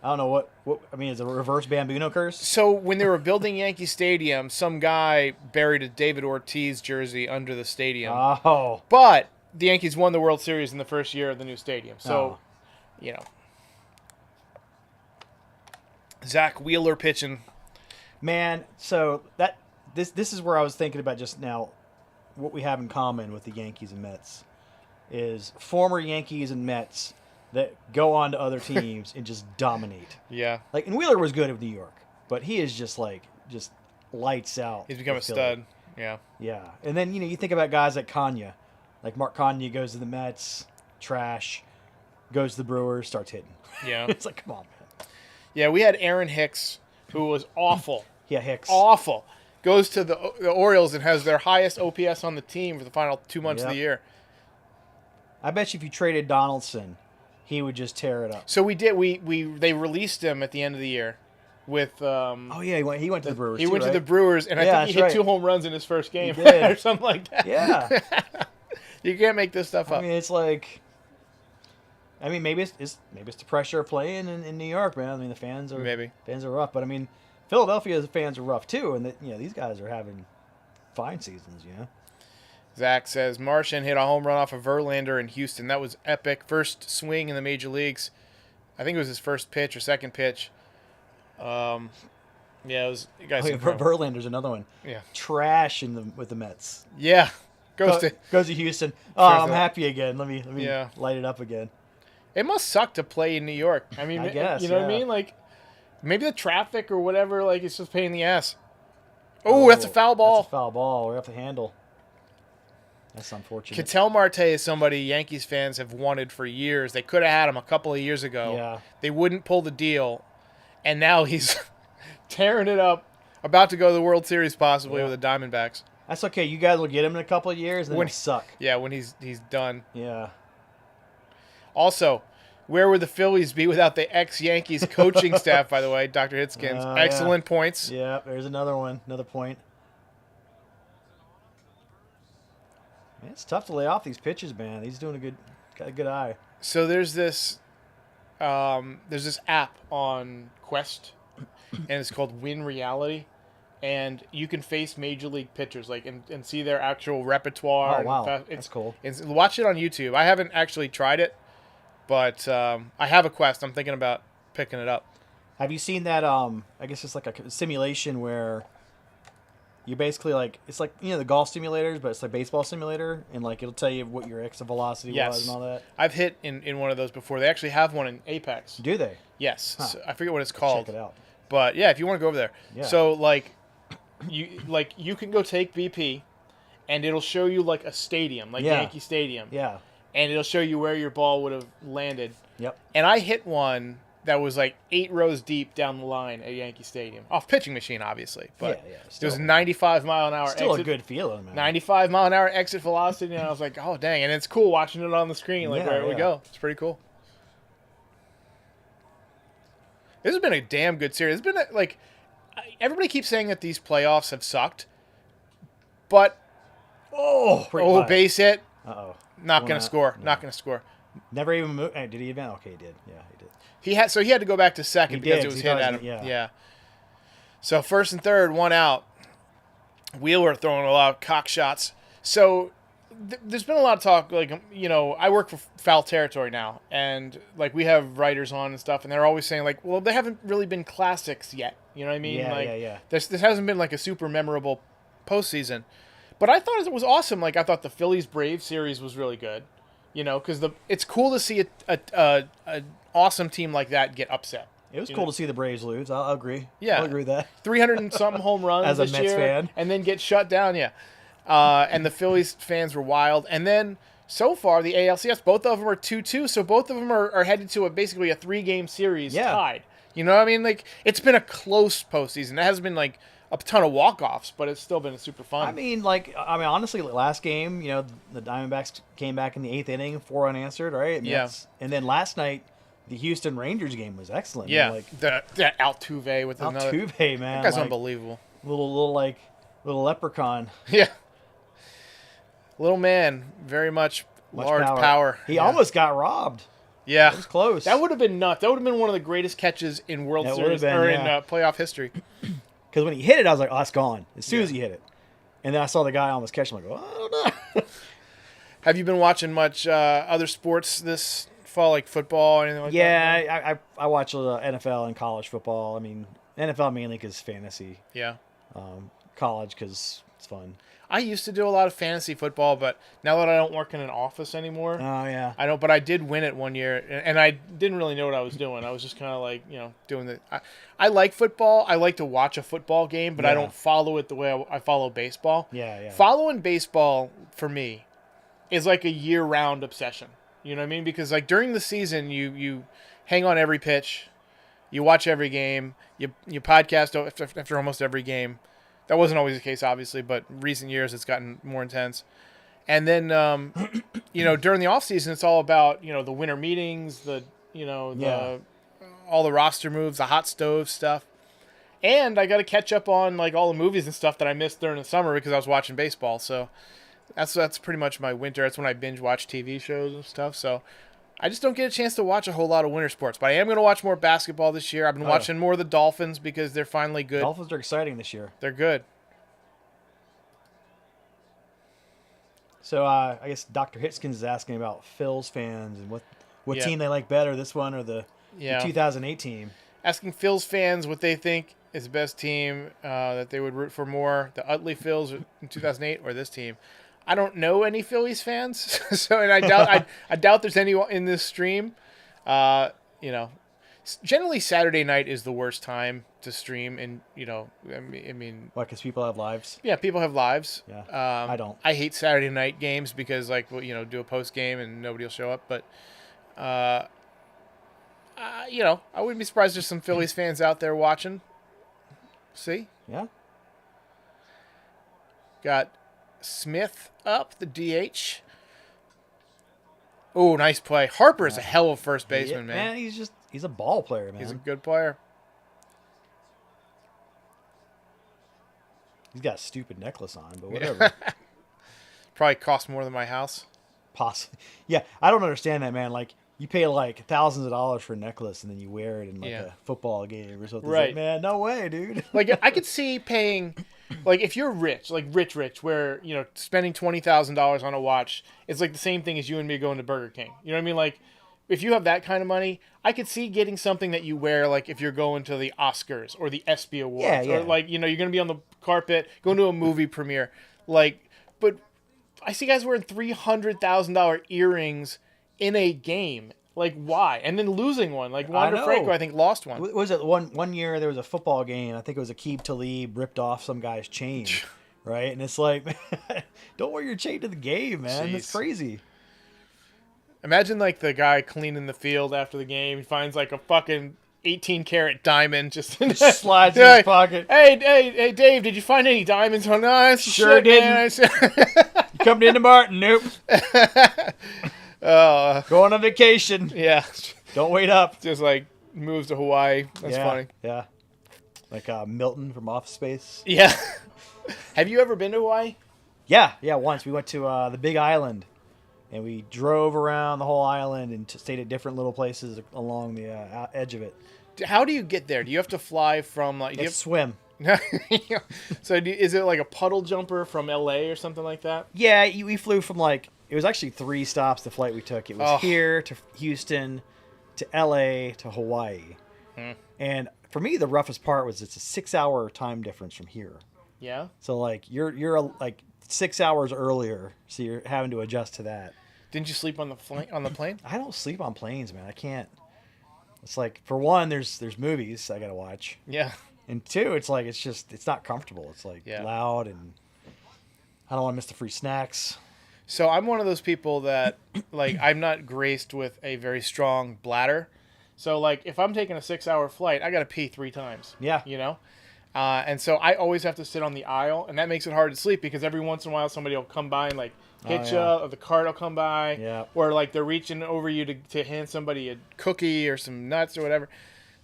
[SPEAKER 6] I don't know what I mean. Is it a reverse Bambino curse?
[SPEAKER 5] So when they were building Yankee Stadium, some guy buried a David Ortiz jersey under the stadium.
[SPEAKER 6] Oh,
[SPEAKER 5] But the Yankees won the World Series in the first year of the new stadium. So, you know. Zach Wheeler pitching.
[SPEAKER 6] man. So this is where I was thinking about just now. What we have in common with the Yankees and Mets is former Yankees and Mets that go on to other teams and just dominate.
[SPEAKER 5] Yeah.
[SPEAKER 6] Like, and Wheeler was good with New York, but he is just lights out.
[SPEAKER 5] He's become a
[SPEAKER 6] with Philly.
[SPEAKER 5] stud. Yeah.
[SPEAKER 6] Yeah, and then you think about guys like Kanya, like Mark Kanya goes to the Mets, trash, goes to the Brewers, starts hitting.
[SPEAKER 5] Yeah.
[SPEAKER 6] It's like, come on, man.
[SPEAKER 5] Yeah, we had Aaron Hicks, who was awful.
[SPEAKER 6] Yeah, Hicks.
[SPEAKER 5] Awful. Goes to the Orioles and has their highest OPS on the team for the final 2 months of the year.
[SPEAKER 6] I bet you if you traded Donaldson, he would just tear it up.
[SPEAKER 5] So we did. They released him at the end of the year with.
[SPEAKER 6] Oh yeah, he went to the Brewers.
[SPEAKER 5] He went
[SPEAKER 6] right?
[SPEAKER 5] to the Brewers, and I
[SPEAKER 6] Yeah,
[SPEAKER 5] think he hit
[SPEAKER 6] that's
[SPEAKER 5] 2 home runs in his first game
[SPEAKER 6] He did.
[SPEAKER 5] or something like that.
[SPEAKER 6] Yeah.
[SPEAKER 5] You can't make this stuff up.
[SPEAKER 6] I mean, it's like. I mean, maybe it's the pressure of playing in New York, man. I mean, the fans are rough, but I mean, Philadelphia's fans are rough too, and these guys are having fine seasons, you know.
[SPEAKER 5] Zach says Martian hit a home run off of Verlander in Houston. That was epic. First swing in the major leagues. I think it was his first pitch or second pitch. Yeah, it was. You guys.
[SPEAKER 6] Verlander's another one.
[SPEAKER 5] Yeah.
[SPEAKER 6] Trash with the Mets.
[SPEAKER 5] Yeah. Goes to
[SPEAKER 6] Houston. Oh, I'm happy again. Let me light it up again.
[SPEAKER 5] It must suck to play in New York. I mean,
[SPEAKER 6] I guess,
[SPEAKER 5] you know what I
[SPEAKER 6] yeah.
[SPEAKER 5] mean? Like, maybe the traffic or whatever. Like, it's just a pain in the ass. Oh, that's a foul ball.
[SPEAKER 6] That's a foul ball. We're off the handle. That's unfortunate.
[SPEAKER 5] Ketel Marte is somebody Yankees fans have wanted for years. They could have had him a couple of years ago.
[SPEAKER 6] Yeah.
[SPEAKER 5] They wouldn't pull the deal, and now he's tearing it up, about to go to the World Series possibly with the Diamondbacks.
[SPEAKER 6] That's okay. You guys will get him in a couple of years, and then he'll suck.
[SPEAKER 5] Yeah, when he's done.
[SPEAKER 6] Yeah.
[SPEAKER 5] Also, where would the Phillies be without the ex-Yankees coaching staff, by the way, Dr. Hitskins? Excellent points.
[SPEAKER 6] Yeah, there's another one. Another point. Man, it's tough to lay off these pitches, man. He's doing got a good eye.
[SPEAKER 5] So there's this app on Quest, and it's called Win Reality, and you can face major league pitchers and see their actual repertoire.
[SPEAKER 6] Oh, wow.
[SPEAKER 5] It's
[SPEAKER 6] That's cool.
[SPEAKER 5] Watch it on YouTube. I haven't actually tried it, but I have a Quest. I'm thinking about picking it up.
[SPEAKER 6] Have you seen that? I guess it's like a simulation where you basically it's like the golf simulators, but it's like baseball simulator, and it'll tell you what your exit velocity was and all that.
[SPEAKER 5] I've hit in one of those before. They actually have one in Apex.
[SPEAKER 6] Do they?
[SPEAKER 5] Yes.
[SPEAKER 6] Huh.
[SPEAKER 5] So I forget what it's called.
[SPEAKER 6] Check it out.
[SPEAKER 5] But yeah, if you want to go over there.
[SPEAKER 6] Yeah.
[SPEAKER 5] So you can go take BP, and it'll show you a stadium, Yankee Stadium.
[SPEAKER 6] Yeah.
[SPEAKER 5] And it'll show you where your ball would have landed.
[SPEAKER 6] Yep.
[SPEAKER 5] And I hit one that was 8 rows deep down the line at Yankee Stadium. Off pitching machine, obviously. But
[SPEAKER 6] Yeah,
[SPEAKER 5] it was 95 mile an hour
[SPEAKER 6] Still
[SPEAKER 5] exit.
[SPEAKER 6] a good feeling, man.
[SPEAKER 5] 95 mile an hour exit velocity, and I was like, oh, dang. And it's cool watching it on the screen, where we go. It's pretty cool. This has been a damn good series. It's been, everybody keeps saying that these playoffs have sucked, but, base hit,
[SPEAKER 6] Uh-oh.
[SPEAKER 5] not going to score. Not going to score.
[SPEAKER 6] Never even moved. Did he even? Okay, he did. Yeah, he did.
[SPEAKER 5] He had to go back to second because
[SPEAKER 6] did,
[SPEAKER 5] it was
[SPEAKER 6] he
[SPEAKER 5] hit
[SPEAKER 6] does,
[SPEAKER 5] at him.
[SPEAKER 6] yeah.
[SPEAKER 5] So first and third, 1 out. Wheeler throwing a lot of cock shots. So there's been a lot of talk. I work for Foul Territory now, and we have writers on and stuff, and they're always saying well, they haven't really been classics yet. You know what I mean?
[SPEAKER 6] Yeah.
[SPEAKER 5] This hasn't been a super memorable postseason, but I thought it was awesome. I thought the Phillies Braves series was really good. Because it's cool to see a awesome team like that get upset.
[SPEAKER 6] It was cool to see the Braves lose. I'll agree.
[SPEAKER 5] Yeah.
[SPEAKER 6] I'll agree with that.
[SPEAKER 5] 300 and something home runs
[SPEAKER 6] As a
[SPEAKER 5] this
[SPEAKER 6] Mets
[SPEAKER 5] year,
[SPEAKER 6] fan.
[SPEAKER 5] and then get shut down. Yeah, and the Phillies fans were wild. And then so far the ALCS, both of them are 2-2, so both of them are headed to basically a 3-game series tied. You know what I mean? It's been a close postseason. It hasn't been a ton of walk-offs, but it's still been super fun.
[SPEAKER 6] I mean, honestly, last game, the Diamondbacks came back in the 8th inning, 4 unanswered, right? And then last night, the Houston Rangers game was excellent.
[SPEAKER 5] Yeah, that Altuve with another.
[SPEAKER 6] Altuve, man,
[SPEAKER 5] that guy's unbelievable.
[SPEAKER 6] Little leprechaun.
[SPEAKER 5] Yeah, little man, very much large power.
[SPEAKER 6] He almost got robbed.
[SPEAKER 5] Yeah.
[SPEAKER 6] It was close.
[SPEAKER 5] That would have been nuts. That would have been one of the greatest catches in World
[SPEAKER 6] That
[SPEAKER 5] Series
[SPEAKER 6] would've been,
[SPEAKER 5] or in
[SPEAKER 6] yeah.
[SPEAKER 5] playoff history.
[SPEAKER 6] Because when he hit it, I was like, oh, that's gone. As soon as he hit it. And then I saw the guy almost catch him. I'm like, oh, I don't know.
[SPEAKER 5] Have you been watching much other sports this fall, like football or anything like that?
[SPEAKER 6] Yeah, I watch NFL and college football. I mean, NFL mainly because fantasy.
[SPEAKER 5] Yeah.
[SPEAKER 6] College because it's fun.
[SPEAKER 5] I used to do a lot of fantasy football, but now that I don't work in an office anymore,
[SPEAKER 6] Oh, yeah.
[SPEAKER 5] I don't. But I did win it one year, and I didn't really know what I was doing. I was just kind of like, doing the. I like football. I like to watch a football game, but I
[SPEAKER 6] Yeah.
[SPEAKER 5] don't follow it the way I follow baseball.
[SPEAKER 6] Yeah.
[SPEAKER 5] Following baseball for me is like a year-round obsession. You know what I mean? Because like during the season, you hang on every pitch, you watch every game, you podcast after almost every game. That wasn't always the case, obviously, but recent years it's gotten more intense. And then, during the off season, it's all about the winter meetings, all the roster moves, the hot stove stuff, and I got to catch up on like all the movies and stuff that I missed during the summer because I was watching baseball. So that's pretty much my winter. That's when I binge watch TV shows and stuff. So I just don't get a chance to watch a whole lot of winter sports, but I am going to watch more basketball this year. I've been watching more of the Dolphins because they're finally good.
[SPEAKER 6] Dolphins are exciting this year.
[SPEAKER 5] They're good.
[SPEAKER 6] So I guess Dr. Hitzkins is asking about Phil's fans and what
[SPEAKER 5] Yeah.
[SPEAKER 6] team they like better, this one or the 2008 team.
[SPEAKER 5] Asking Phil's fans what they think is the best team that they would root for more, the Utley Phils in 2008 or this team. I don't know any Phillies fans, and I doubt there's anyone in this stream. Generally Saturday night is the worst time to stream, and I mean,
[SPEAKER 6] Why? Because people have lives.
[SPEAKER 5] yeah, people have lives.
[SPEAKER 6] Yeah, I don't.
[SPEAKER 5] I hate Saturday night games because do a post game and nobody will show up. But I wouldn't be surprised there's some Phillies fans out there watching. See,
[SPEAKER 6] Yeah.
[SPEAKER 5] got Smith up, the DH. Oh, nice play. Harper is a hell of a first baseman, man.
[SPEAKER 6] He's a ball player, man.
[SPEAKER 5] He's a good player.
[SPEAKER 6] He's got a stupid necklace on, but whatever.
[SPEAKER 5] Probably cost more than my house.
[SPEAKER 6] Possibly. Yeah, I don't understand that, man. Like, you pay like thousands of dollars for a necklace and then you wear it in like a football game or something. It's
[SPEAKER 5] Right.
[SPEAKER 6] like, man, no way, dude.
[SPEAKER 5] Like, I could see paying, like, if you're rich, like rich, where, spending $20,000 on a watch is like the same thing as you and me going to Burger King. You know what I mean? Like, if you have that kind of money, I could see getting something that you wear, like if you're going to the Oscars or the ESPY Awards.
[SPEAKER 6] Yeah.
[SPEAKER 5] Or, like, you're going to be on the carpet, going to a movie premiere. Like, but I see guys wearing $300,000 earrings in a game. Like, why? And then losing one. Like, Wander
[SPEAKER 6] know.
[SPEAKER 5] Franco, I think, lost one.
[SPEAKER 6] What was it one year there was a football game? I think it was Aqib Talib ripped off some guy's chain, right? And it's like, man, don't wear your chain to the game, man. That's
[SPEAKER 5] Jeez.
[SPEAKER 6] crazy.
[SPEAKER 5] Imagine, like, the guy cleaning the field after the game. He finds, like, a fucking 18-karat diamond just in
[SPEAKER 6] Just slides in his pocket.
[SPEAKER 5] Hey, Dave, did you find any diamonds? Oh, no, that's
[SPEAKER 6] Sure
[SPEAKER 5] shit, man.
[SPEAKER 6] You coming into Martin? Nope. Going on vacation.
[SPEAKER 5] Yeah.
[SPEAKER 6] Don't wait up.
[SPEAKER 5] Just, like, moves to Hawaii. That's funny.
[SPEAKER 6] Yeah. Like Milton from Office Space.
[SPEAKER 5] Yeah. Have you ever been to Hawaii?
[SPEAKER 6] Yeah, once. We went to the Big Island, and we drove around the whole island and stayed at different little places along the edge of it.
[SPEAKER 5] How do you get there? Do you have to fly from, like...
[SPEAKER 6] You swim.
[SPEAKER 5] So is it like a puddle jumper from LA or something like that?
[SPEAKER 6] Yeah, we flew from it was actually 3 stops, the flight we took. It was here to Houston, to LA, to Hawaii. And for me, the roughest part was it's a 6-hour time difference from here.
[SPEAKER 5] Yeah.
[SPEAKER 6] So like you're like 6 hours earlier, so you're having to adjust to that.
[SPEAKER 5] Didn't you sleep on the plane?
[SPEAKER 6] I don't sleep on planes, man. I can't. It's like, for one, there's movies I gotta watch.
[SPEAKER 5] Yeah.
[SPEAKER 6] And 2, it's like it's not comfortable. It's like loud, and I don't want to miss the free snacks.
[SPEAKER 5] So I'm one of those people that, like, I'm not graced with a very strong bladder. So, like, if I'm taking a 6-hour flight, I got to pee 3 times.
[SPEAKER 6] Yeah.
[SPEAKER 5] And so I always have to sit on the aisle, and that makes it hard to sleep because every once in a while somebody will come by and, like, hit you, or the cart will come by, or, like, they're reaching over you to hand somebody a cookie or some nuts or whatever.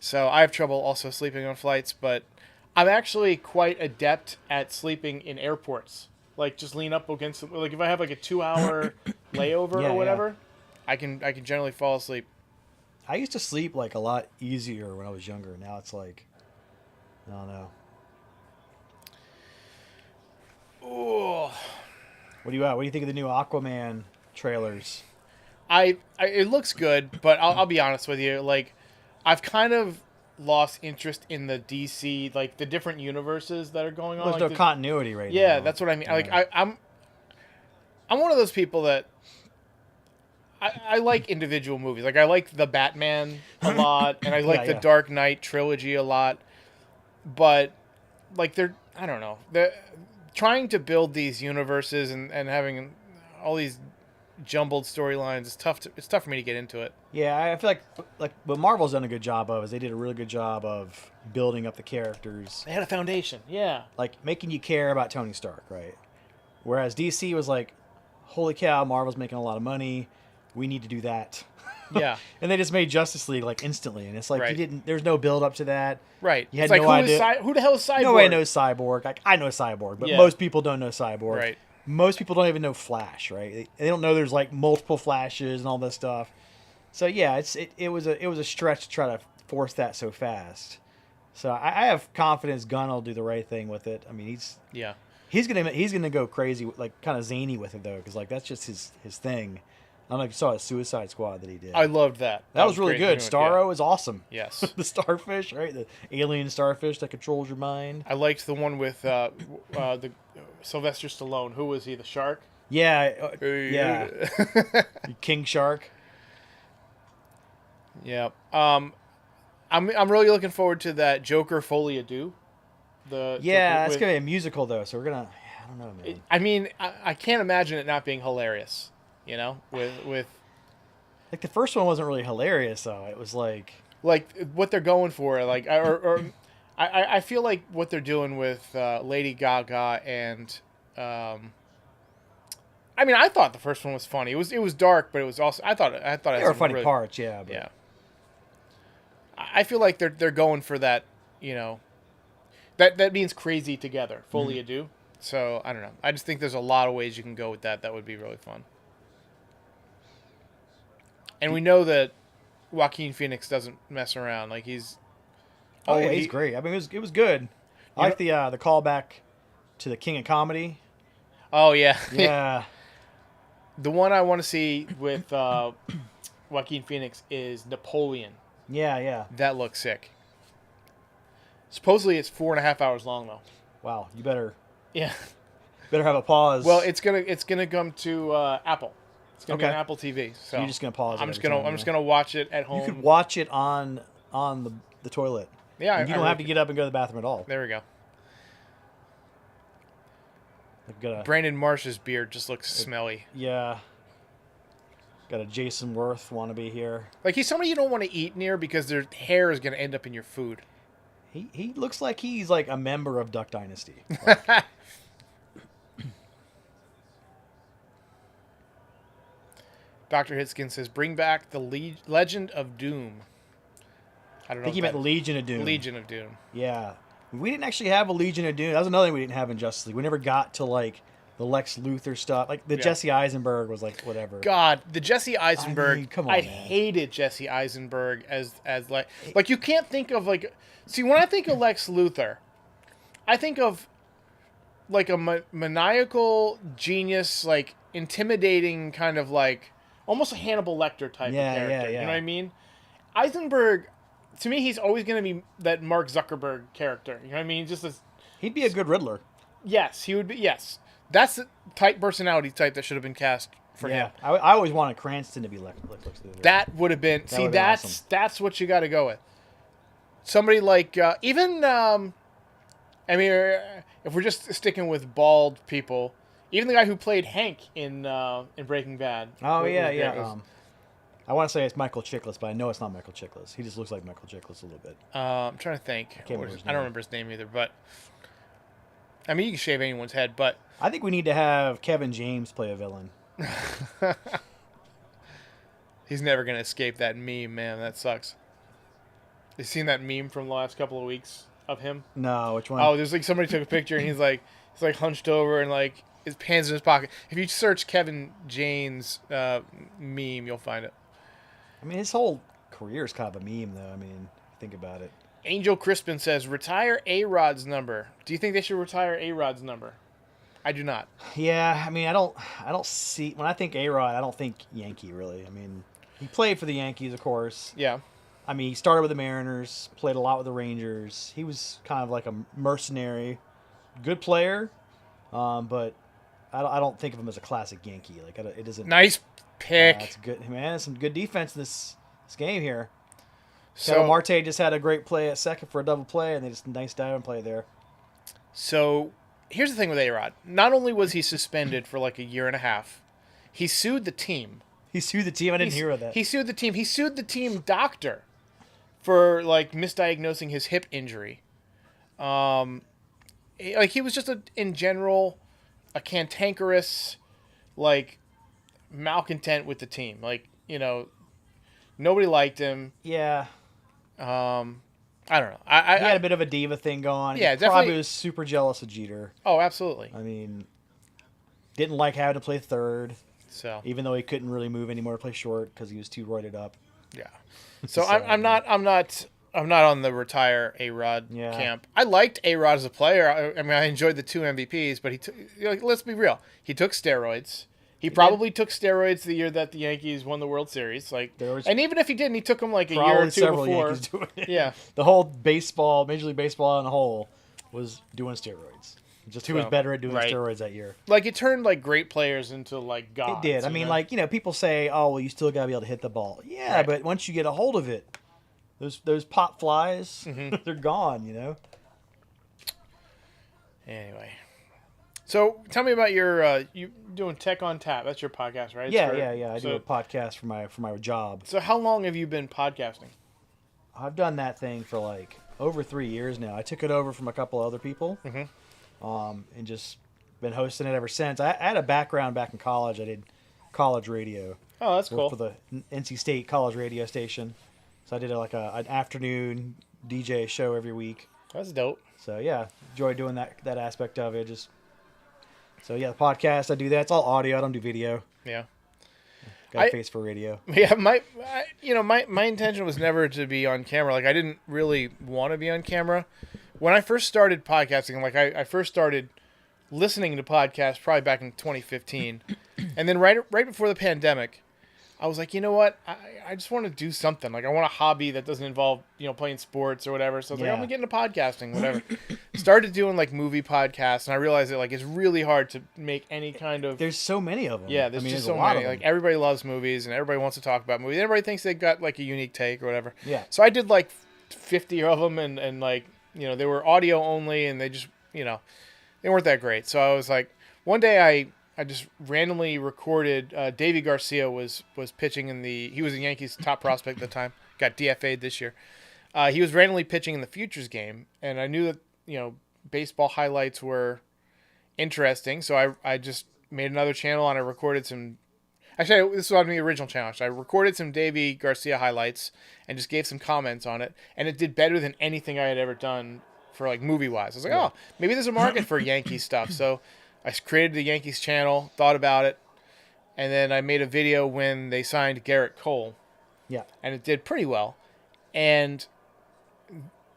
[SPEAKER 5] So I have trouble also sleeping on flights, but I'm actually quite adept at sleeping in airports. Like, just lean up against, like, if I have like a 2-hour layover or whatever, I can generally fall asleep.
[SPEAKER 6] I used to sleep like a lot easier when I was younger. Now it's like, I don't know.
[SPEAKER 5] Oh,
[SPEAKER 6] What do you think of the new Aquaman trailers?
[SPEAKER 5] It looks good, but I'll be honest with you. Like, I've kind of lost interest in the DC, like the different universes that are going on.
[SPEAKER 6] There's
[SPEAKER 5] like
[SPEAKER 6] no continuity right now.
[SPEAKER 5] Yeah, that's what I mean.
[SPEAKER 6] Yeah.
[SPEAKER 5] Like, I'm one of those people that I like individual movies. Like, I like the Batman a lot, and I like the
[SPEAKER 6] yeah.
[SPEAKER 5] Dark Knight trilogy a lot. But like, I don't know. They're trying to build these universes and having all these jumbled storylines. It's tough for me to get into it.
[SPEAKER 6] Yeah, I feel like what Marvel's done a good job of is they did a really good job of building up the characters,
[SPEAKER 5] They had a foundation. Yeah.
[SPEAKER 6] like making you care about Tony Stark, right? Whereas DC was like, holy cow, Marvel's making a lot of money. We need to do that.
[SPEAKER 5] Yeah.
[SPEAKER 6] And they just made Justice League like instantly, and it's like
[SPEAKER 5] Right.
[SPEAKER 6] there's no build up to that.
[SPEAKER 5] Right.
[SPEAKER 6] You had
[SPEAKER 5] It's like,
[SPEAKER 6] no idea.
[SPEAKER 5] who the hell is Cyborg?
[SPEAKER 6] Nobody knows Cyborg. Like, I know Cyborg, but
[SPEAKER 5] Yeah.
[SPEAKER 6] most people don't know Cyborg.
[SPEAKER 5] Right.
[SPEAKER 6] Most people don't even know Flash, right? They don't know there's like multiple Flashes and all this stuff. So yeah, it was a stretch to try to force that so fast. So I have confidence Gunn will do the right thing with it. I mean,
[SPEAKER 5] Yeah.
[SPEAKER 6] he's gonna go crazy, like kind of zany with it though, because like that's just his thing. I don't know if you saw his Suicide Squad that he did.
[SPEAKER 5] I loved that.
[SPEAKER 6] That was really
[SPEAKER 5] great.
[SPEAKER 6] good. Starro is awesome.
[SPEAKER 5] Yes.
[SPEAKER 6] The starfish, right? The alien starfish that controls your mind.
[SPEAKER 5] I liked the one with the Sylvester Stallone. Who was he? The shark?
[SPEAKER 6] Yeah, yeah. King Shark.
[SPEAKER 5] Yeah. I'm really looking forward to that Joker Folie à Deux.
[SPEAKER 6] Yeah, it's gonna be a musical though, so we're gonna. I don't know, man.
[SPEAKER 5] I mean, I can't imagine it not being hilarious. You know, with
[SPEAKER 6] Like the first one wasn't really hilarious though. It was like
[SPEAKER 5] what they're going for. Like, I feel like what they're doing with Lady Gaga and. I mean, I thought the first one was funny. It was dark, but it was also I thought it had
[SPEAKER 6] there were
[SPEAKER 5] some
[SPEAKER 6] funny
[SPEAKER 5] really,
[SPEAKER 6] parts, yeah. But
[SPEAKER 5] Yeah. I feel like they're going for that. You know, that means crazy together. Folie à Deux. So I don't know. I just think there's a lot of ways you can go with that. That would be really fun. And we know that Joaquin Phoenix doesn't mess around. Like he's
[SPEAKER 6] he's great. I mean, it was good. I like the callback to the King of Comedy.
[SPEAKER 5] Oh yeah.
[SPEAKER 6] Yeah.
[SPEAKER 5] The one I want to see with Joaquin Phoenix is Napoleon.
[SPEAKER 6] Yeah.
[SPEAKER 5] That looks sick. Supposedly it's 4.5 hours long though.
[SPEAKER 6] Wow, you better
[SPEAKER 5] Yeah.
[SPEAKER 6] have a pause.
[SPEAKER 5] Well, it's gonna come to Apple. It's gonna be
[SPEAKER 6] Okay.
[SPEAKER 5] on Apple TV. So
[SPEAKER 6] you're just gonna pause.
[SPEAKER 5] I'm just gonna watch it at home.
[SPEAKER 6] You could watch it on the toilet.
[SPEAKER 5] Yeah,
[SPEAKER 6] And you don't have to get up and go to the bathroom at all.
[SPEAKER 5] There we go.
[SPEAKER 6] Like, got a,
[SPEAKER 5] Brandon Marsh's beard just looks smelly.
[SPEAKER 6] yeah. Got a Jason Worth wannabe here.
[SPEAKER 5] Like he's somebody you don't want to eat near because their hair is gonna end up in your food.
[SPEAKER 6] He looks like he's like a member of Duck Dynasty.
[SPEAKER 5] Dr. Hitskin says, "Bring back the Legend of Doom." I don't know.
[SPEAKER 6] I think he meant Legion of Doom.
[SPEAKER 5] Legion of Doom.
[SPEAKER 6] Yeah. We didn't actually have a Legion of Doom. That was another thing we didn't have in Justice League. We never got to like the Lex Luthor stuff. Like the Jesse Eisenberg was like whatever.
[SPEAKER 5] God, the Jesse Eisenberg.
[SPEAKER 6] I mean, come on,
[SPEAKER 5] I
[SPEAKER 6] man.
[SPEAKER 5] hated Jesse Eisenberg as like you can't think of like. See, when I think of Lex Luthor, I think of like a maniacal genius, like intimidating kind of like almost a Hannibal Lecter type of character.
[SPEAKER 6] Yeah.
[SPEAKER 5] You know what I mean? Eisenberg, to me, he's always going to be that Mark Zuckerberg character. You know what I mean? Just as
[SPEAKER 6] He'd be a good Riddler.
[SPEAKER 5] yes, he would be. Yes, that's the type personality type that should have been cast for him.
[SPEAKER 6] I always wanted Cranston to be Lex Luthor.
[SPEAKER 5] That would have been. See,
[SPEAKER 6] would've been
[SPEAKER 5] that's
[SPEAKER 6] awesome.
[SPEAKER 5] that's what you got to go with. Somebody like even. I mean, if we're just sticking with bald people, even the guy who played Hank in Breaking Bad.
[SPEAKER 6] Oh
[SPEAKER 5] was-
[SPEAKER 6] yeah.
[SPEAKER 5] was-
[SPEAKER 6] I want to say it's Michael Chiklis, but I know it's not Michael Chiklis. He just looks like Michael Chiklis a little bit.
[SPEAKER 5] I'm trying to think.
[SPEAKER 6] remember his
[SPEAKER 5] I don't
[SPEAKER 6] name.
[SPEAKER 5] remember his name either, but I mean, you can shave anyone's head, but
[SPEAKER 6] I think we need to have Kevin James play a villain.
[SPEAKER 5] he's never gonna escape that meme, man. That sucks. You seen that meme from the last couple of weeks of him?
[SPEAKER 6] No, which one?
[SPEAKER 5] Oh, there's like somebody took a picture and he's like hunched over and like his hands in his pocket. If you search Kevin James meme, you'll find it.
[SPEAKER 6] I mean, his whole career is kind of a meme, though. I mean, think about it.
[SPEAKER 5] Angel Crispin says, retire A-Rod's number. Do you think they should retire A-Rod's number? I do not.
[SPEAKER 6] Yeah, I mean, I don't see, when I think A-Rod, I don't think Yankee, really. I mean, he played for the Yankees, of course.
[SPEAKER 5] Yeah.
[SPEAKER 6] I mean, he started with the Mariners, played a lot with the Rangers. He was kind of like a mercenary, good player, but I don't think of him as a classic Yankee. Like, it isn't.
[SPEAKER 5] Nice pick.
[SPEAKER 6] It's good, man. Some good defense in this game here.
[SPEAKER 5] So
[SPEAKER 6] Marte just had a great play at second for a double play, and they just nice dive and play there.
[SPEAKER 5] So here's the thing with A-Rod. Not only was he suspended for like a year and a half, he sued the team.
[SPEAKER 6] He sued the team. I didn't hear of that.
[SPEAKER 5] He sued the team. He sued the team doctor for like misdiagnosing his hip injury. Like he was just in general a cantankerous, like malcontent with the team. Like, you know, nobody liked him.
[SPEAKER 6] Yeah.
[SPEAKER 5] I don't know.
[SPEAKER 6] He had a bit of a diva thing going.
[SPEAKER 5] Yeah,
[SPEAKER 6] he
[SPEAKER 5] definitely.
[SPEAKER 6] Probably was super jealous of Jeter.
[SPEAKER 5] Oh, absolutely.
[SPEAKER 6] I mean, didn't like having to play third.
[SPEAKER 5] So
[SPEAKER 6] even though he couldn't really move anymore to play short because he was too roided up.
[SPEAKER 5] yeah. So I'm not on the retire A-Rod camp. I liked A-Rod as a player. I mean, I enjoyed the 2 MVPs, but let's be real. He took steroids. He probably took steroids the year that the Yankees won the World Series. And even if he didn't, he took them like a year or two before.
[SPEAKER 6] Yankees doing it.
[SPEAKER 5] Yeah.
[SPEAKER 6] The whole baseball, Major League Baseball on the whole, was doing steroids. Just who was better at doing steroids that year.
[SPEAKER 5] Like, it turned like great players into like gods.
[SPEAKER 6] It did. I mean, like, you know, people say, "Oh, well, you still got to be able to hit the ball." Yeah, but once you get a hold of it, those pop flies, they're gone. You know.
[SPEAKER 5] Anyway, so tell me about your you doing Tech on Tap. That's your podcast, right?
[SPEAKER 6] Yeah. I do a podcast for my job.
[SPEAKER 5] So how long have you been podcasting?
[SPEAKER 6] I've done that thing for like over 3 years now. I took it over from a couple other people, and just been hosting it ever since. I had a background back in college. I did college radio.
[SPEAKER 5] Oh, that's cool.
[SPEAKER 6] For the NC State college radio station. So I did an afternoon DJ show every week.
[SPEAKER 5] That's dope.
[SPEAKER 6] So yeah, enjoy doing that aspect of it. The podcast, I do that. It's all audio. I don't do video.
[SPEAKER 5] Yeah.
[SPEAKER 6] Got a face for radio.
[SPEAKER 5] Yeah, my intention was never to be on camera. Like, I didn't really want to be on camera. When I first started podcasting, like I first started listening to podcasts probably back in 2015. And then right before the pandemic, I was like, you know what? I just want to do something. Like, I want a hobby that doesn't involve, playing sports or whatever. So I was like, I'm going to get into podcasting, whatever. Started doing, like, movie podcasts, and I realized that, like, it's really hard to make any kind of...
[SPEAKER 6] There's so many of them.
[SPEAKER 5] Yeah, there's just so many. Like, everybody loves movies, and everybody wants to talk about movies. Everybody thinks they've got, like, a unique take or whatever.
[SPEAKER 6] Yeah.
[SPEAKER 5] So I did, like, 50 of them, and like, they were audio only, and they just, they weren't that great. So I was like, one day I just randomly recorded. Davey Garcia was pitching he was the Yankees' top prospect at the time. Got DFA'd this year. He was randomly pitching in the Futures game, and I knew that baseball highlights were interesting. So I just made another channel, and I recorded some. Actually, this was on the original channel. So I recorded some Davey Garcia highlights and just gave some comments on it, and it did better than anything I had ever done for like movie wise. I was like, oh, maybe there's a market for Yankee stuff. So I created the Yankees channel, thought about it, and then I made a video when they signed Garrett Cole.
[SPEAKER 6] Yeah.
[SPEAKER 5] And it did pretty well. And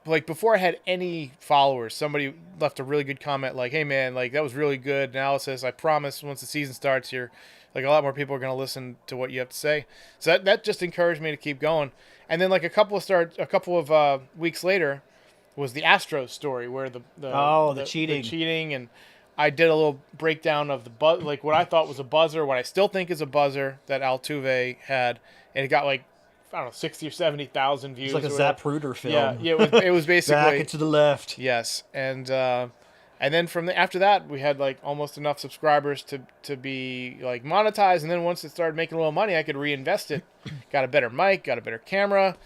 [SPEAKER 5] like before I had any followers, somebody left a really good comment like, hey man, like that was really good analysis. I promise once the season starts here, like a lot more people are going to listen to what you have to say. So that just encouraged me to keep going. And then like a couple of weeks later was the Astros story where the
[SPEAKER 6] cheating.
[SPEAKER 5] The cheating, and I did a little breakdown of the like what I thought was a buzzer, what I still think is a buzzer that Altuve had, and it got like, I don't know, 60 or 70,000 views.
[SPEAKER 6] It's like a Zapruder film.
[SPEAKER 5] Yeah, it was basically
[SPEAKER 6] back and to the left.
[SPEAKER 5] Yes, and then after that we had like almost enough subscribers to be like monetized, and then once it started making a little money, I could reinvest it. Got a better mic, got a better camera.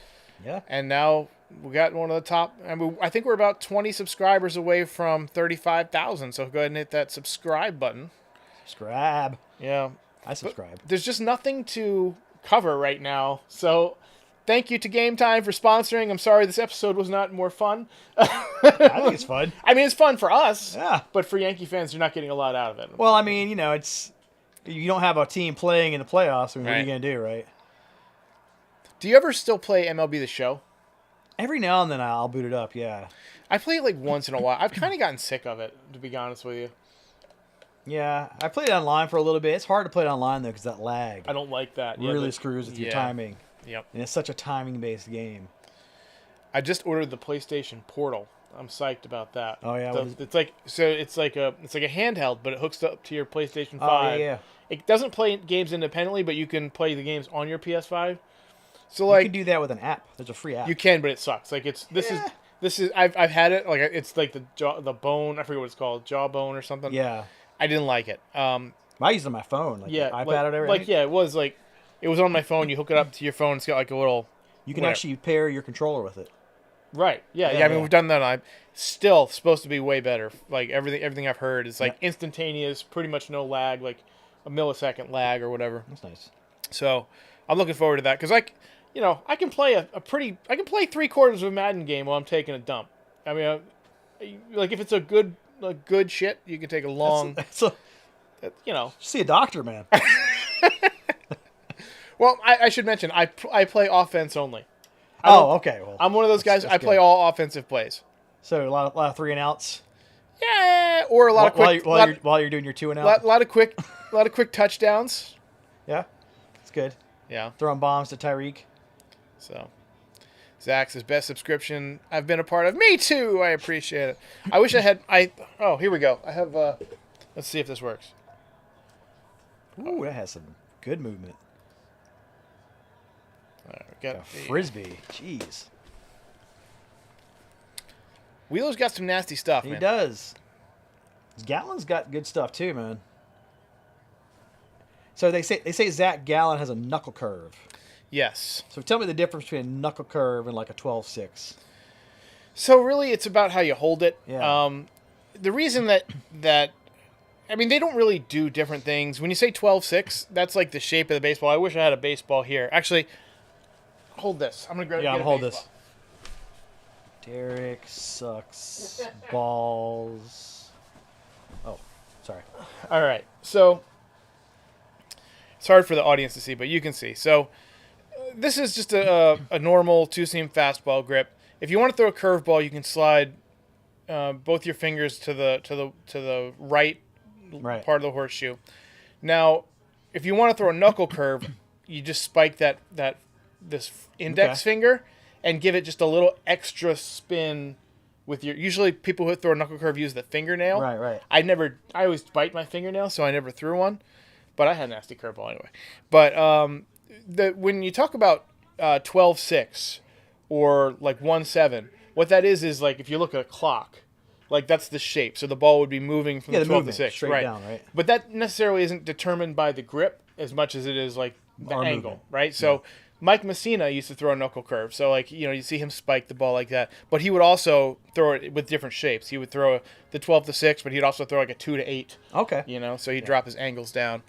[SPEAKER 6] Yeah.
[SPEAKER 5] And now we got one of the top. I think we're about 20 subscribers away from 35,000. So go ahead and hit that subscribe button.
[SPEAKER 6] Subscribe.
[SPEAKER 5] Yeah.
[SPEAKER 6] I subscribe.
[SPEAKER 5] There's just nothing to cover right now. So thank you to Game Time for sponsoring. I'm sorry this episode was not more fun.
[SPEAKER 6] I think it's fun.
[SPEAKER 5] I mean, it's fun for us.
[SPEAKER 6] Yeah.
[SPEAKER 5] But for Yankee fans, you're not getting a lot out of it.
[SPEAKER 6] Well, I mean, you don't have a team playing in the playoffs. I mean, what are you going to do, right?
[SPEAKER 5] Do you ever still play MLB The Show?
[SPEAKER 6] Every now and then I'll boot it up. Yeah.
[SPEAKER 5] I play it like once in a while. I've kind of gotten sick of it, to be honest with you.
[SPEAKER 6] Yeah, I played it online for a little bit. It's hard to play it online though because that lag
[SPEAKER 5] I don't like that.
[SPEAKER 6] really screws with your timing.
[SPEAKER 5] Yep.
[SPEAKER 6] And it's such a timing-based game.
[SPEAKER 5] I just ordered the PlayStation Portal. I'm psyched about that.
[SPEAKER 6] Oh, yeah? What is-
[SPEAKER 5] It's like a handheld, but it hooks up to your PlayStation 5.
[SPEAKER 6] Oh, yeah.
[SPEAKER 5] It doesn't play games independently, but you can play the games on your PS5. So
[SPEAKER 6] You
[SPEAKER 5] like
[SPEAKER 6] can do that with an app. There's a free app.
[SPEAKER 5] you can, but it sucks. Like this is I've had it. Like it's like the bone. I forget what it's called, jawbone or something.
[SPEAKER 6] Yeah.
[SPEAKER 5] I didn't like it.
[SPEAKER 6] I use it on my phone. Like
[SPEAKER 5] Yeah,
[SPEAKER 6] iPad
[SPEAKER 5] like,
[SPEAKER 6] or whatever.
[SPEAKER 5] it was on my phone. You hook it up to your phone. It's got like a little.
[SPEAKER 6] You can
[SPEAKER 5] whatever.
[SPEAKER 6] actually pair your controller with it.
[SPEAKER 5] Right. Yeah.
[SPEAKER 6] Yeah,
[SPEAKER 5] I mean,
[SPEAKER 6] yeah.
[SPEAKER 5] we've done that. I'm still supposed to be way better. Like everything I've heard is like instantaneous, pretty much no lag, like a millisecond lag or whatever.
[SPEAKER 6] That's nice.
[SPEAKER 5] So I'm looking forward to that because I can play I can play 3/4 of a Madden game while I'm taking a dump. I mean, like if it's a good shit, you can take a long.
[SPEAKER 6] See a doctor, man.
[SPEAKER 5] Well, I should mention I play offense only.
[SPEAKER 6] Okay. Well,
[SPEAKER 5] I'm one of those guys.
[SPEAKER 6] that's
[SPEAKER 5] I play
[SPEAKER 6] good.
[SPEAKER 5] all offensive plays.
[SPEAKER 6] So a lot of 3 and outs.
[SPEAKER 5] Yeah, or a lot of quick
[SPEAKER 6] While you're doing your 2 and out.
[SPEAKER 5] lot of quick touchdowns.
[SPEAKER 6] Yeah, it's good.
[SPEAKER 5] Yeah.
[SPEAKER 6] Throwing bombs to Tyreek.
[SPEAKER 5] So, Zach's his best subscription I've been a part of. Me too. I appreciate it. I wish I had. Oh, here we go. I have. Let's see if this works.
[SPEAKER 6] Ooh, that has some good movement.
[SPEAKER 5] All right, we got
[SPEAKER 6] A frisbee. Jeez.
[SPEAKER 5] Wheeler's got some nasty stuff,
[SPEAKER 6] He
[SPEAKER 5] man.
[SPEAKER 6] does. Gallen's got good stuff too, man. So they say Zach Gallen has a knuckle curve.
[SPEAKER 5] Yes.
[SPEAKER 6] So tell me the difference between a knuckle curve and like a 12-6.
[SPEAKER 5] So really, it's about how you hold it.
[SPEAKER 6] Yeah.
[SPEAKER 5] The reason that I mean, they don't really do different things. When you say 12-6, that's like the shape of the baseball. I wish I had a baseball here. Actually, hold this. I'm gonna grab.
[SPEAKER 6] Yeah, I'm
[SPEAKER 5] get a
[SPEAKER 6] hold
[SPEAKER 5] baseball.
[SPEAKER 6] this. Derek sucks balls. Oh, sorry.
[SPEAKER 5] All right. So it's hard for the audience to see, but you can see. So this is just a normal 2-seam fastball grip. If you want to throw a curveball, you can slide both your fingers to the right part of the horseshoe. Now, if you want to throw a knuckle curve, you just spike this index finger and give it just a little extra spin with your. Usually, people who throw a knuckle curve use the fingernail.
[SPEAKER 6] Right.
[SPEAKER 5] I always bite my fingernail, so I never threw one. But I had a nasty curveball anyway. But when you talk about 12-6 or like 1-7, what that is like if you look at a clock, like that's the shape. So the ball would be moving from the 12 to 6,
[SPEAKER 6] straight
[SPEAKER 5] right?
[SPEAKER 6] down, right?
[SPEAKER 5] But that necessarily isn't determined by the grip as much as it is like the
[SPEAKER 6] Arm
[SPEAKER 5] angle,
[SPEAKER 6] movement.
[SPEAKER 5] right? So Mike Messina used to throw a knuckle curve. So like, you see him spike the ball like that, but he would also throw it with different shapes. He would throw the 12 to 6, but he'd also throw like a 2 to 8.
[SPEAKER 6] Okay.
[SPEAKER 5] So he'd drop his angles down.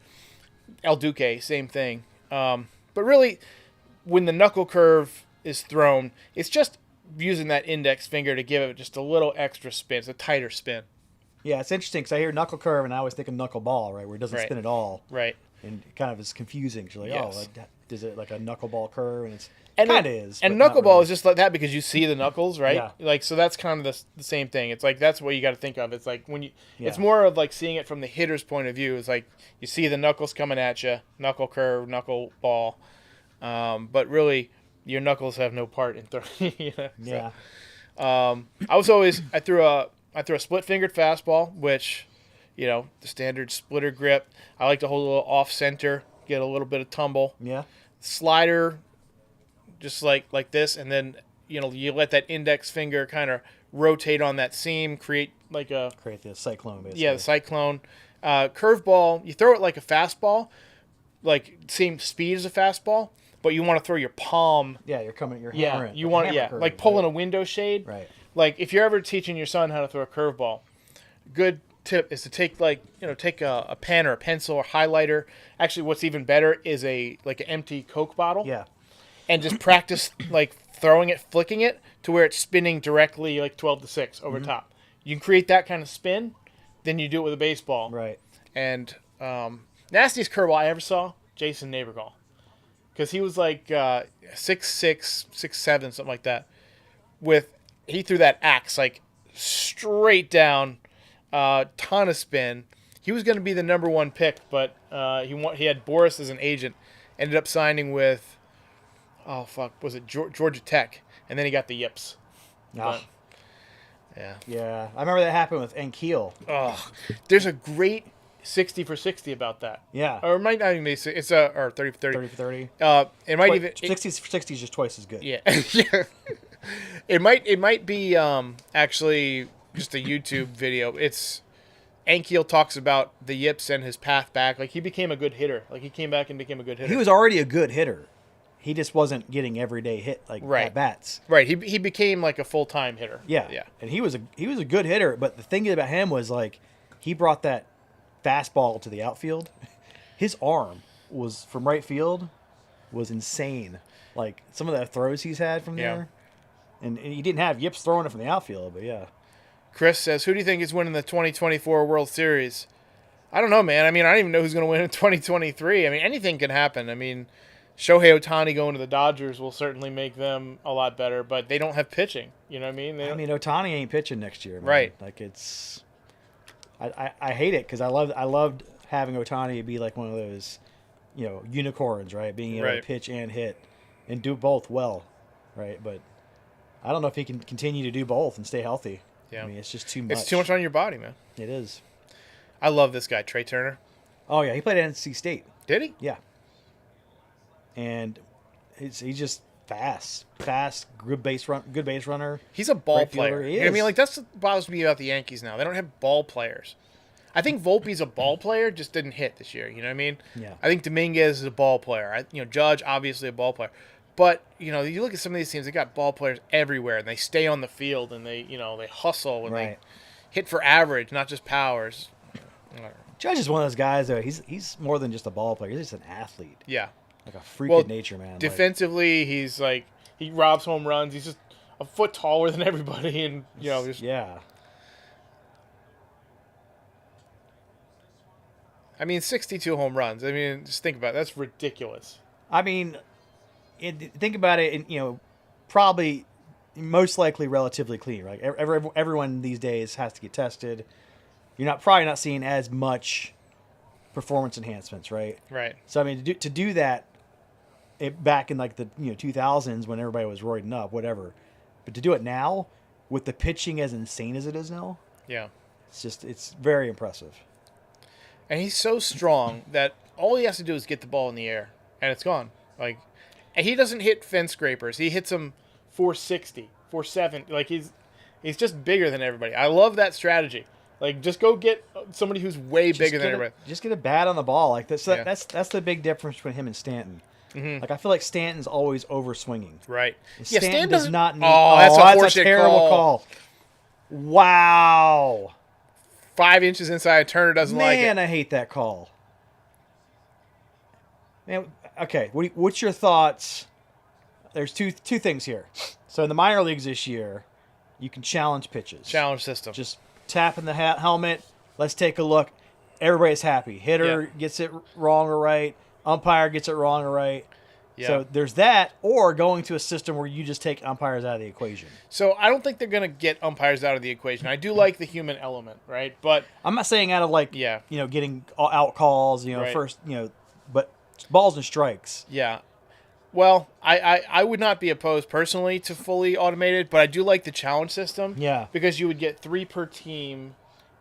[SPEAKER 5] El Duque, same thing. But really, when the knuckle curve is thrown, it's just using that index finger to give it just a little extra spin. It's a tighter spin.
[SPEAKER 6] Yeah, it's interesting because I hear knuckle curve and I always think of knuckle ball, right, where it doesn't
[SPEAKER 5] Right.
[SPEAKER 6] spin at all.
[SPEAKER 5] Right.
[SPEAKER 6] And it kind of is confusing. You're like,
[SPEAKER 5] Yes.
[SPEAKER 6] is it like a knuckleball curve? And it's
[SPEAKER 5] And
[SPEAKER 6] kind of
[SPEAKER 5] it-
[SPEAKER 6] is.
[SPEAKER 5] And
[SPEAKER 6] but not
[SPEAKER 5] knuckleball
[SPEAKER 6] really.
[SPEAKER 5] is just like that because you see the knuckles, right?
[SPEAKER 6] Yeah.
[SPEAKER 5] Like, so that's kind of the same thing. It's like that's what you got to think of. It's like when you, it's
[SPEAKER 6] Yeah.
[SPEAKER 5] more of like seeing it from the hitter's point of view. It's like you see the knuckles coming at you, knuckle curve, knuckle ball, but really your knuckles have no part in throwing.
[SPEAKER 6] Yeah.
[SPEAKER 5] I threw a split fingered fastball, which, the standard splitter grip. I like to hold a little off center, get a little bit of tumble.
[SPEAKER 6] Yeah.
[SPEAKER 5] Slider, just like this, and then you let that index finger kind of rotate on that seam, create like a
[SPEAKER 6] Create the cyclone, basically.
[SPEAKER 5] the cyclone. Curveball, you throw it like a fastball, like same speed as a fastball, but you want to throw your palm.
[SPEAKER 6] Yeah, you're hammering.
[SPEAKER 5] You want like pulling a window shade.
[SPEAKER 6] Right.
[SPEAKER 5] Like if you're ever teaching your son how to throw a curveball, good tip is to take take a pen or a pencil or highlighter. Actually, what's even better is an empty Coke bottle.
[SPEAKER 6] Yeah.
[SPEAKER 5] And just practice like throwing it, flicking it to where it's spinning directly like 12 to 6 over top. You can create that kind of spin, then you do it with a baseball.
[SPEAKER 6] Right.
[SPEAKER 5] And nastiest curveball I ever saw, Jason Neighborgall. because he was like 6'6", 6'7", something like that. He threw that axe like straight down, ton of spin. He was going to be the number 1 pick, but he had Boris as an agent. Ended up signing with, was it Georgia Tech? And then he got the yips.
[SPEAKER 6] Ah.
[SPEAKER 5] Yeah.
[SPEAKER 6] Yeah, I remember that happened with Enkeel.
[SPEAKER 5] Oh, there's a great 60 for 60 about that.
[SPEAKER 6] Yeah.
[SPEAKER 5] Or it might not even be. It's or 30 for 30.
[SPEAKER 6] 30 for 30.
[SPEAKER 5] It might even
[SPEAKER 6] 60 for 60 is just twice as good.
[SPEAKER 5] Yeah. Yeah. It might be actually just a YouTube video. It's Enkeel talks about the yips and his path back. Like he became a good hitter. Like he came back and became a good hitter.
[SPEAKER 6] He was already a good hitter. He just wasn't getting everyday hit at bats.
[SPEAKER 5] Right. He became like a full-time hitter.
[SPEAKER 6] Yeah.
[SPEAKER 5] Yeah.
[SPEAKER 6] And he was a good hitter, but the thing about him was like he brought that fastball to the outfield. His arm was from right field was insane. Like some of the throws he's had from there. And he didn't have yips throwing it from the outfield, but yeah.
[SPEAKER 5] Chris says, who do you think is winning the 2024 World Series? I don't know, man. I mean, I don't even know who's going to win in 2023. I mean, anything can happen. I mean, Shohei Ohtani going to the Dodgers will certainly make them a lot better, but they don't have pitching. You know what I mean?
[SPEAKER 6] Ohtani ain't pitching next year, man.
[SPEAKER 5] Right.
[SPEAKER 6] Like it's I hate it because I loved having Ohtani be like one of those, unicorns, right? Being able to pitch and hit and do both well, right? But I don't know if he can continue to do both and stay healthy.
[SPEAKER 5] Yeah.
[SPEAKER 6] I mean, it's just too much.
[SPEAKER 5] It's too much on your body, man.
[SPEAKER 6] It is.
[SPEAKER 5] I love this guy, Trey Turner.
[SPEAKER 6] Oh, yeah. He played at NC State.
[SPEAKER 5] Did he?
[SPEAKER 6] Yeah. And he's just fast, good base runner.
[SPEAKER 5] He's a ball
[SPEAKER 6] Right fielder.
[SPEAKER 5] player.
[SPEAKER 6] He
[SPEAKER 5] You know what I
[SPEAKER 6] is.
[SPEAKER 5] mean, like that's what bothers me about the Yankees now. They don't have ball players. I think Volpe's a ball player, just didn't hit this year. You know what I mean?
[SPEAKER 6] Yeah.
[SPEAKER 5] I think Dominguez is a ball player. Judge obviously a ball player. But, you look at some of these teams, they got ball players everywhere, and they stay on the field, and they hustle, and they hit for average, not just powers.
[SPEAKER 6] Judge is one of those guys, though. He's more than just a ball player. He's just an athlete.
[SPEAKER 5] Yeah.
[SPEAKER 6] Like a freak of nature, man.
[SPEAKER 5] Defensively, he's like, he robs home runs. He's just a foot taller than everybody, and, just...
[SPEAKER 6] Yeah.
[SPEAKER 5] I mean, 62 home runs. I mean, just think about it. That's ridiculous.
[SPEAKER 6] I mean, think about it, and probably most likely relatively clean, right? Everyone these days has to get tested. You're probably not seeing as much performance enhancements, right?
[SPEAKER 5] Right.
[SPEAKER 6] So I mean, to do that, back in like the 2000s when everybody was roiding up, whatever, but to do it now with the pitching as insane as it is now,
[SPEAKER 5] Yeah.
[SPEAKER 6] it's very impressive.
[SPEAKER 5] And he's so strong that all he has to do is get the ball in the air, and it's gone. Like, and he doesn't hit fence scrapers. He hits them 460, 470. Like he's just bigger than everybody. I love that strategy. Like, just go get somebody who's way bigger than everybody.
[SPEAKER 6] Just get a bat on the ball. Like that's
[SPEAKER 5] Yeah.
[SPEAKER 6] that's the big difference between him and Stanton.
[SPEAKER 5] Mm-hmm.
[SPEAKER 6] Like I feel like Stanton's always over swinging.
[SPEAKER 5] Right.
[SPEAKER 6] Stanton does not need.
[SPEAKER 5] Oh, that's a horseshit
[SPEAKER 6] terrible call. Wow.
[SPEAKER 5] 5 inches inside. Turner doesn't like it.
[SPEAKER 6] Man, I hate that call. Man, okay. What's your thoughts? There's two things here. So in the minor leagues this year, you can challenge pitches.
[SPEAKER 5] Challenge system.
[SPEAKER 6] Just tap in the helmet. Let's take a look. Everybody's happy. Hitter gets it wrong or right. Umpire gets it wrong or right.
[SPEAKER 5] Yeah.
[SPEAKER 6] So there's that, or going to a system where you just take umpires out of the equation.
[SPEAKER 5] So I don't think they're going to get umpires out of the equation. I do like the human element, right? But
[SPEAKER 6] I'm not saying out of getting out calls,
[SPEAKER 5] Right.
[SPEAKER 6] first, but balls and strikes.
[SPEAKER 5] yeah. Well, I would not be opposed personally to fully automated, but I do like the challenge system.
[SPEAKER 6] Yeah.
[SPEAKER 5] Because you would get 3 per team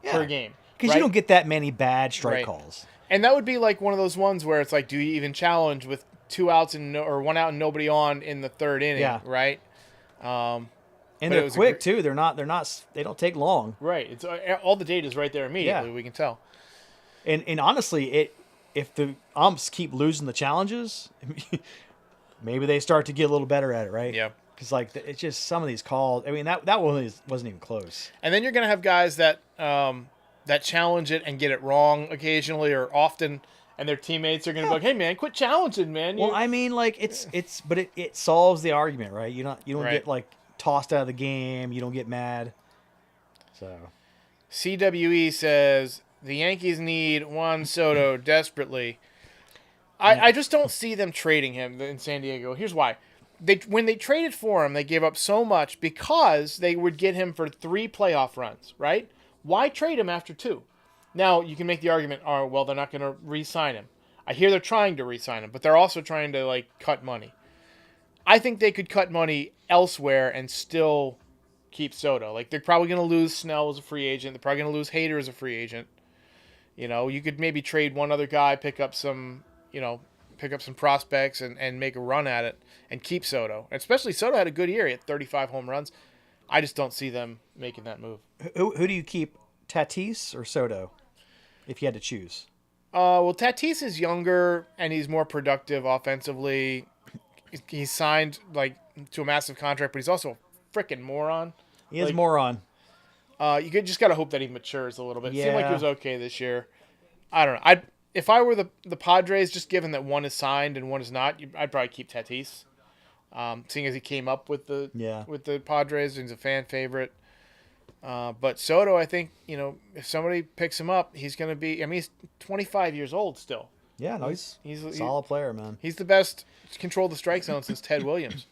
[SPEAKER 5] per game.
[SPEAKER 6] Because
[SPEAKER 5] right?
[SPEAKER 6] you don't get that many bad strike
[SPEAKER 5] Right.
[SPEAKER 6] calls.
[SPEAKER 5] And that would be like one of those ones where it's like, do you even challenge with 2 outs or 1 out and nobody on in the 3rd inning?
[SPEAKER 6] Yeah.
[SPEAKER 5] Right.
[SPEAKER 6] And
[SPEAKER 5] but it
[SPEAKER 6] they're
[SPEAKER 5] was
[SPEAKER 6] quick too. They don't take long.
[SPEAKER 5] Right. It's all the data is right there immediately.
[SPEAKER 6] Yeah.
[SPEAKER 5] We can tell.
[SPEAKER 6] And honestly, if the umps keep losing the challenges, maybe they start to get a little better at it, right?
[SPEAKER 5] Yeah.
[SPEAKER 6] Because it's just some of these calls. I mean, that one wasn't even close.
[SPEAKER 5] And then you're gonna have guys that that challenge it and get it wrong occasionally or often, and their teammates are gonna be like, "Hey man, quit challenging, man."
[SPEAKER 6] Well, I mean, like but it solves the argument, right? You don't
[SPEAKER 5] Right.
[SPEAKER 6] get like tossed out of the game. You don't get mad. So
[SPEAKER 5] CWE says the Yankees need Juan Soto desperately. I just don't see them trading him in San Diego. Here's why. When they traded for him, they gave up so much because they would get him for 3 playoff runs, right? Why trade him after 2? Now, you can make the argument, oh, well, they're not going to re-sign him. I hear they're trying to re-sign him, but they're also trying to, like, cut money. I think they could cut money elsewhere and still keep Soto. Like, they're probably going to lose Snell as a free agent. They're probably going to lose Hader as a free agent. You know, you could maybe trade one other guy, pick up some prospects and make a run at it and keep Soto. Especially Soto had a good year. He had 35 home runs. I just don't see them making that move.
[SPEAKER 6] Who do you keep, Tatis or Soto, if you had to choose?
[SPEAKER 5] Well, Tatis is younger and he's more productive offensively. He's signed like to a massive contract, but he's also a freaking moron.
[SPEAKER 6] He is moron.
[SPEAKER 5] You just got to hope that he matures a little bit. It seemed like he
[SPEAKER 6] Yeah.
[SPEAKER 5] was okay this year. I don't know. If I were the Padres, just given that one is signed and one is not, I'd probably keep Tatis. Seeing as he came up with the Padres, and he's a fan favorite. But Soto, I think, you know, if somebody picks him up, he's going to be. I mean, he's 25 years old still.
[SPEAKER 6] Yeah, no, he's a
[SPEAKER 5] he's
[SPEAKER 6] solid player, man.
[SPEAKER 5] He's the best control the strike zone since Ted Williams.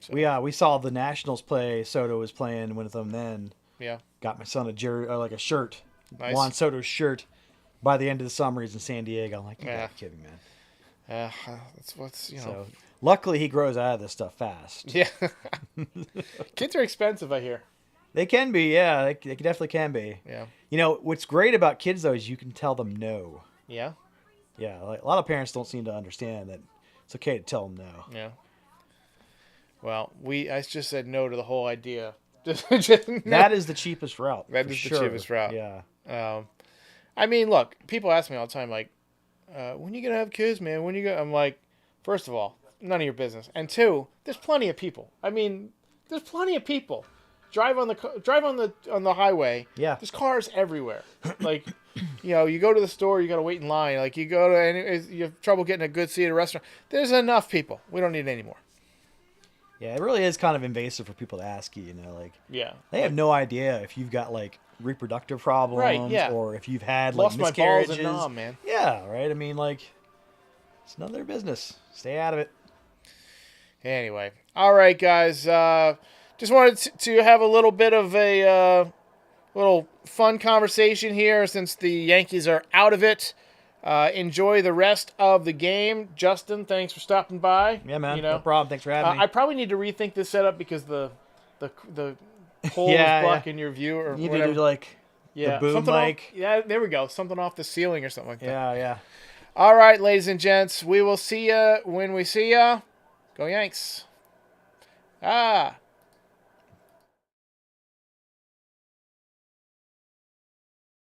[SPEAKER 5] So,
[SPEAKER 6] We saw the Nationals play. Soto was playing with them then.
[SPEAKER 5] yeah.
[SPEAKER 6] Got my son a shirt,
[SPEAKER 5] Nice.
[SPEAKER 6] Juan Soto's shirt. By the end of the summer, he's in San Diego. I'm like, you gotta be kidding, man.
[SPEAKER 5] That's what's, you know.
[SPEAKER 6] So luckily, he grows out of this stuff fast.
[SPEAKER 5] Yeah. Kids are expensive, I hear.
[SPEAKER 6] They can be, yeah. They definitely can be.
[SPEAKER 5] Yeah.
[SPEAKER 6] You know, what's great about kids, though, is you can tell them no.
[SPEAKER 5] Yeah.
[SPEAKER 6] Yeah, like, a lot of parents don't seem to understand that it's okay to tell them no.
[SPEAKER 5] Yeah. Well, I just said no to the whole idea. No.
[SPEAKER 6] That is the cheapest route.
[SPEAKER 5] That
[SPEAKER 6] for
[SPEAKER 5] is the
[SPEAKER 6] sure.
[SPEAKER 5] cheapest route.
[SPEAKER 6] Yeah.
[SPEAKER 5] I mean, look, people ask me all the time, like, when you going to have kids, man? When you going? I'm like, first of all, none of your business. And 2, there's plenty of people. I mean, there's plenty of people. Drive on the highway.
[SPEAKER 6] Yeah.
[SPEAKER 5] There's cars everywhere. Like, you know, you go to the store, you got to wait in line. Like, you have trouble getting a good seat at a restaurant. There's enough people. We don't need any more.
[SPEAKER 6] Yeah, it really is kind of invasive for people to ask you, like,
[SPEAKER 5] Yeah.
[SPEAKER 6] they have no idea if you've got, like, reproductive problems
[SPEAKER 5] Right, yeah.
[SPEAKER 6] or if you've had, like,
[SPEAKER 5] Lost my balls
[SPEAKER 6] miscarriages.
[SPEAKER 5] and nom, man.
[SPEAKER 6] Yeah, right? I mean, like, it's none of their business. Stay out of it.
[SPEAKER 5] Anyway. All right, guys. Just wanted to have a little bit of a little fun conversation here since the Yankees are out of it. Enjoy the rest of the game. Justin, thanks for stopping by.
[SPEAKER 6] Yeah, man.
[SPEAKER 5] You know,
[SPEAKER 6] No problem. Thanks for having me.
[SPEAKER 5] I probably need to rethink this setup because the pole
[SPEAKER 6] Yeah,
[SPEAKER 5] is blocking your view or
[SPEAKER 6] You
[SPEAKER 5] whatever.
[SPEAKER 6] need to, like, the boom
[SPEAKER 5] something
[SPEAKER 6] mic.
[SPEAKER 5] yeah, there we go. Something off the ceiling or something like that.
[SPEAKER 6] Yeah.
[SPEAKER 5] All right, ladies and gents. We will see ya when we see ya. Go Yanks. Ah.